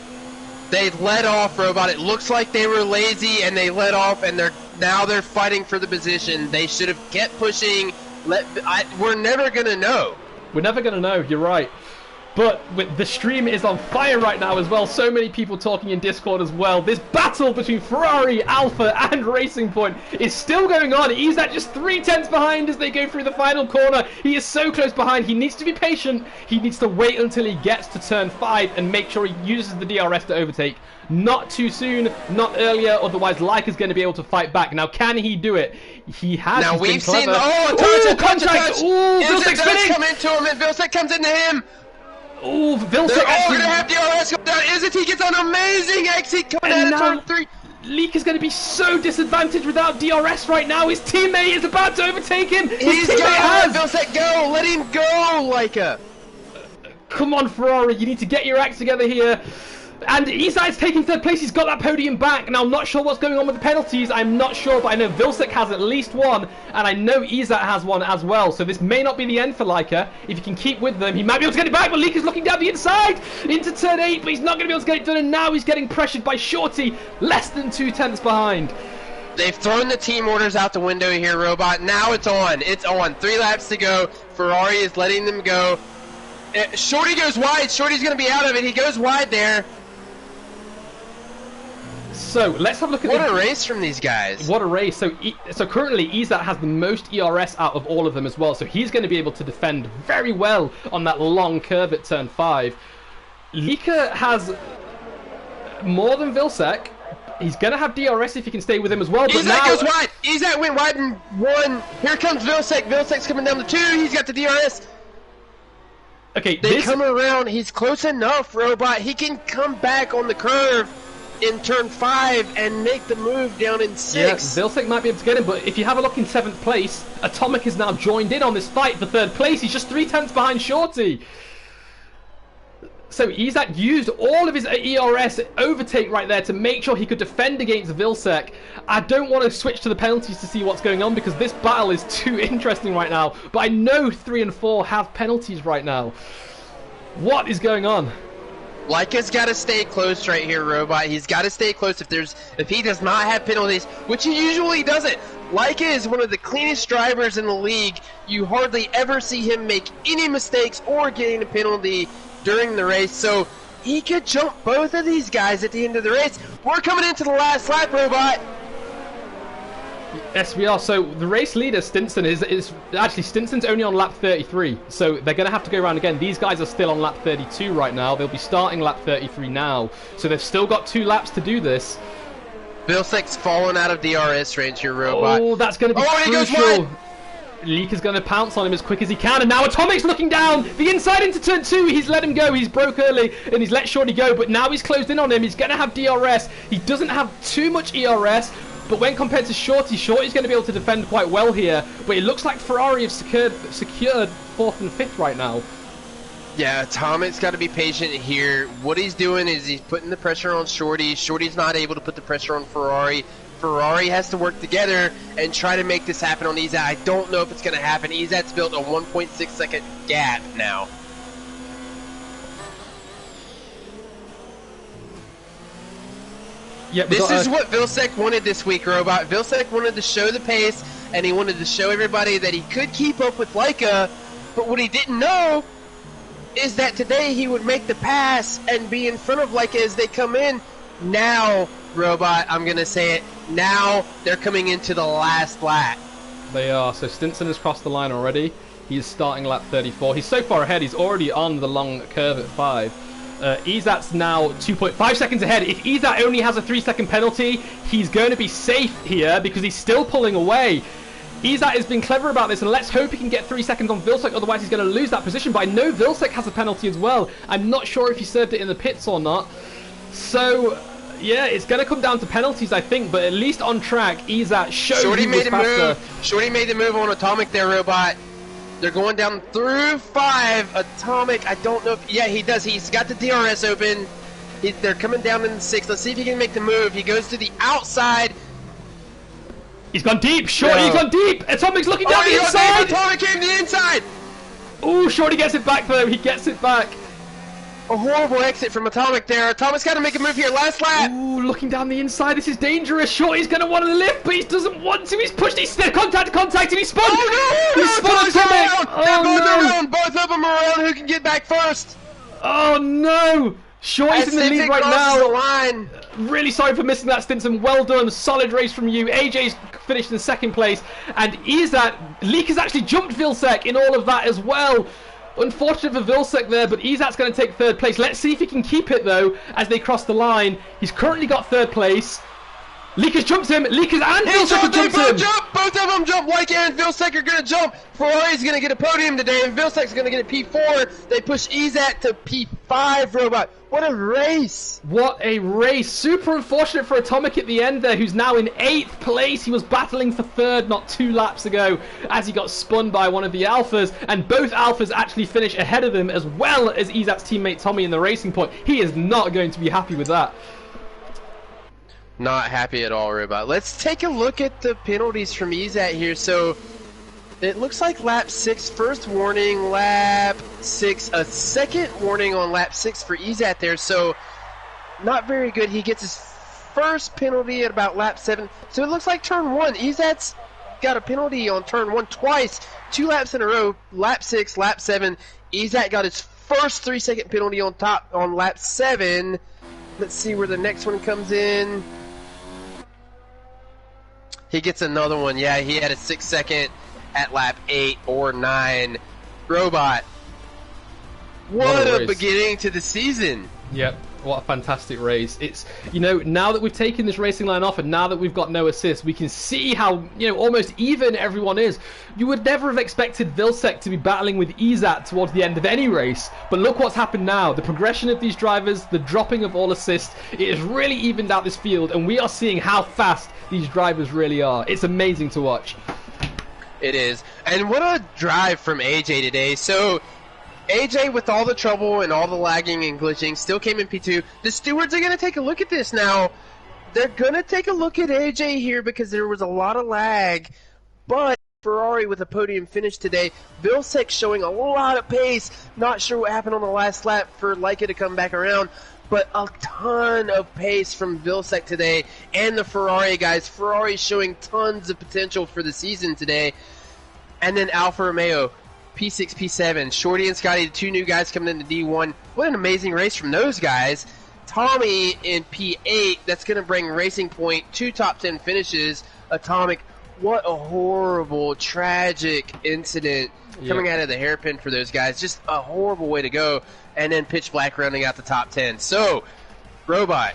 They let off, Robot. It looks like they were lazy, and they let off, and they're fighting for the position. They should have kept pushing. We're never going to know. We're never going to know. You're right. But the stream is on fire right now as well. So many people talking in Discord as well. This battle between Ferrari, Alpha, and Racing Point is still going on. He's at just 3 tenths behind as they go through the final corner. He is so close behind. He needs to be patient. He needs to wait until he gets to turn 5 and make sure he uses the DRS to overtake. Not too soon, not earlier, otherwise Leica's going to be able to fight back. Now, can he do it? He has. Now, we've seen... Contact! Ooh, Vilsek spinning! Come into him, and Vilsek comes into him! Ooh, Vilsek They're all going to have DRS go down. Izzy gets an amazing exit coming out of turn 3. Leak is going to be so disadvantaged without DRS right now. His teammate is about to overtake him. He's going to Vilsek go. Let him go, Leica. Come on, Ferrari. You need to get your act together here. And Izzy's taking 3rd place. He's got that podium back. Now, I'm not sure what's going on with the penalties. I'm not sure, but I know Vilsek has at least 1, and I know Izzy has 1 as well. So this may not be the end for Leica. If he can keep with them, he might be able to get it back, but Leak is looking down the inside into turn 8, but he's not going to be able to get it done, and now he's getting pressured by Shorty, less than 2 tenths behind. They've thrown the team orders out the window here, Robot. Now it's on. It's on. 3 laps to go. Ferrari is letting them go. Shorty goes wide. Shorty's going to be out of it. He goes wide there. So let's have a look at what a race from these guys. What a race. So currently Izat has the most ERS out of all of them as well. So he's going to be able to defend very well on that long curve at turn 5. Lika has more than Vilsec. He's going to have DRS if he can stay with him as well. But Izat goes wide. Izat went wide in 1. Here comes Vilsec. Vilsec's coming down the 2. He's got the DRS. Okay, they come around. He's close enough, Robot. He can come back on the curve in turn 5 and make the move down in 6. Yeah, Vilsec might be able to get him, but if you have a look in 7th place, Atomic is now joined in on this fight for 3rd place. He's just 3/10 behind Shorty. So Izat used all of his ERS overtake right there to make sure he could defend against Vilsec. I don't want to switch to the penalties to see what's going on because this battle is too interesting right now. But I know 3 and 4 have penalties right now. What is going on? Leica's got to stay close right here, Robot. He's got to stay close if he does not have penalties, which he usually doesn't. Leica is one of the cleanest drivers in the league. You hardly ever see him make any mistakes or getting a penalty during the race, so he could jump both of these guys at the end of the race. We're coming into the last lap, Robot. Yes, we are. So the race leader, Stinson, is actually Stinson's only on lap 33, so they're going to have to go around again. These guys are still on lap 32 right now. They'll be starting lap 33 now, so they've still got 2 laps to do this. Vilsec's fallen out of DRS range here, Robot. Oh, that's going to be crucial. Lika's going to pounce on him as quick as he can, and now Atomic's looking down the inside into turn 2. He's let him go. He's broke early, and he's let Shorty go, but now he's closed in on him. He's going to have DRS. He doesn't have too much ERS, but when compared to Shorty, Shorty's going to be able to defend quite well here, but it looks like Ferrari have secured 4th and 5th right now. Yeah, Atomic's got to be patient here. What he's doing is he's putting the pressure on Shorty. Shorty's not able to put the pressure on Ferrari. Ferrari has to work together and try to make this happen on Izat. I don't know if it's going to happen. Izat's built a 1.6 second gap now. Yeah, this is what Vilsec wanted this week, Robot. Vilsec wanted to show the pace, and he wanted to show everybody that he could keep up with Leica, but what he didn't know is that today he would make the pass and be in front of Leica as they come in. Now, Robot, I'm going to say it, now they're coming into the last lap. They are. So Stinson has crossed the line already. He's starting lap 34. He's so far ahead, he's already on the long curve at 5. Izat's now 2.5 seconds ahead. If Izat only has a 3-second penalty, he's going to be safe here because he's still pulling away. Izat has been clever about this, and let's hope he can get 3 seconds on Vilsec, otherwise he's going to lose that position. But I know Vilsec has a penalty as well. I'm not sure if he served it in the pits or not. So, yeah, it's going to come down to penalties, I think, but at least on track, Izat showed he was faster. Shorty made the move on Atomic there, Robot. They're going down through 5. Atomic, I don't know if... Yeah, he does. He's got the DRS open. They're coming down in 6. Let's see if he can make the move. He goes to the outside. He's gone deep. Shorty's gone deep. Atomic's looking down the inside. Atomic came to the inside. Oh, Shorty gets it back, though. He gets it back. A horrible exit from Atomic there. Atomic's got to make a move here. Last lap. Ooh, looking down the inside. This is dangerous. Shorty's going to want to lift, but he doesn't want to. He's pushed. He's contact, and he spun. Oh, no. He spun Atomic. They're both around. Both of them are around. Who can get back first? Oh, no. Shorty's in the lead right now. The line. Really sorry for missing that, Stinson. Well done. Solid race from you. AJ's finished in 2nd place. And Leak has actually jumped Vilsec in all of that as well. Unfortunate for Vilsec there, but Izat's going to take 3rd place. Let's see if he can keep it, though, as they cross the line. He's currently got 3rd place. Leakers jumped him. Leakers and Vilsec have jumped him. Both of them jump. Leica and Vilsec are going to jump. Ferrari's going to get a podium today, and Vilsec's going to get a P4. They push Izat to P5, Robot. What a race. What a race. Super unfortunate for Atomic at the end there, who's now in 8th place. He was battling for 3rd not 2 laps ago as he got spun by one of the Alphas, and both Alphas actually finish ahead of him, as well as Izat's teammate Tommy in the racing point. He is not going to be happy with that. Not happy at all, Robot. Let's take a look at the penalties from Izat here. So it looks like lap 6, first warning, lap 6, a second warning on lap 6 for Izat there. So not very good. He gets his first penalty at about lap 7. So it looks like turn 1. Izat's got a penalty on turn 1 twice, 2 laps in a row, lap 6, lap 7. Izat got his first 3-second penalty on lap 7. Let's see where the next one comes in. He gets another one. Yeah, he had a 6-second at lap 8 or 9. Robot, what a beginning to the season. Yep, what a fantastic race. It's, you know, now that we've taken this racing line off and now that we've got no assist, we can see how, you know, almost even everyone is. You would never have expected Vilsek to be battling with Izat towards the end of any race, but look what's happened now. The progression of these drivers, the dropping of all assists, it has really evened out this field, and we are seeing how fast these drivers really are. It's amazing to watch. It is. And what a drive from AJ today. So AJ, with all the trouble and all the lagging and glitching, still came in P2. The stewards are going to take a look at this now. They're going to take a look at AJ here because there was a lot of lag. But Ferrari with a podium finish today. Vilsek showing a lot of pace. Not sure what happened on the last lap for Leica to come back around. But a ton of pace from Vilsek today. And the Ferrari guys. Ferrari showing tons of potential for the season today. And then Alfa Romeo. P6, P7, Shorty and Scotty, the two new guys coming into D1. What an amazing race from those guys. Tommy in P8, that's going to bring Racing Point 2 top 10 finishes. Atomic, what a horrible, tragic incident coming out of the hairpin for those guys. Just a horrible way to go. And then Pitch Black rounding out the top 10. So, Robot,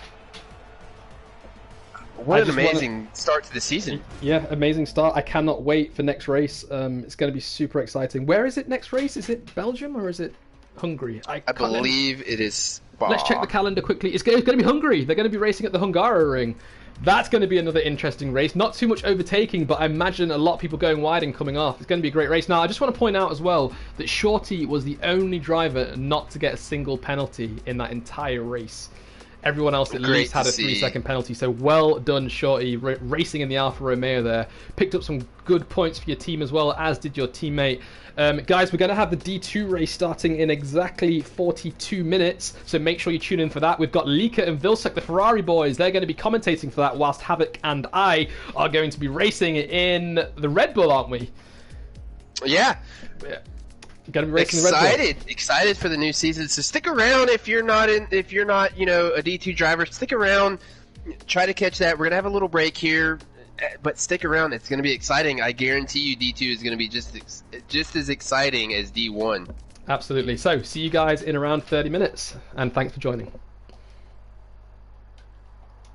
what an amazing start to the season. Yeah, amazing start. I cannot wait for next race. It's going to be super exciting. Where is it next race? Is it Belgium or is it Hungary? I believe it is Spa. Let's check the calendar quickly. It's going to be Hungary. They're going to be racing at the Hungaroring. That's going to be another interesting race. Not too much overtaking, but I imagine a lot of people going wide and coming off. It's going to be a great race. Now, I just want to point out as well that Shorty was the only driver not to get a single penalty in that entire race. Everyone else at least had a 3-second penalty, so well done, Shorty, racing in the Alfa Romeo there. Picked up some good points for your team as well, as did your teammate. Guys, we're going to have the D2 race starting in exactly 42 minutes, so make sure you tune in for that. We've got Lika and Vilsek, the Ferrari boys. They're going to be commentating for that, whilst Havoc and I are going to be racing in the Red Bull, aren't we? Yeah. Gonna be racing the Red Bull. Excited for the new season. So stick around if you're not, you know, a D2 driver. Stick around, try to catch that. We're gonna have a little break here, but stick around. It's gonna be exciting. I guarantee you, D2 is gonna be just as exciting as D1. Absolutely. So see you guys in around 30 minutes, and thanks for joining.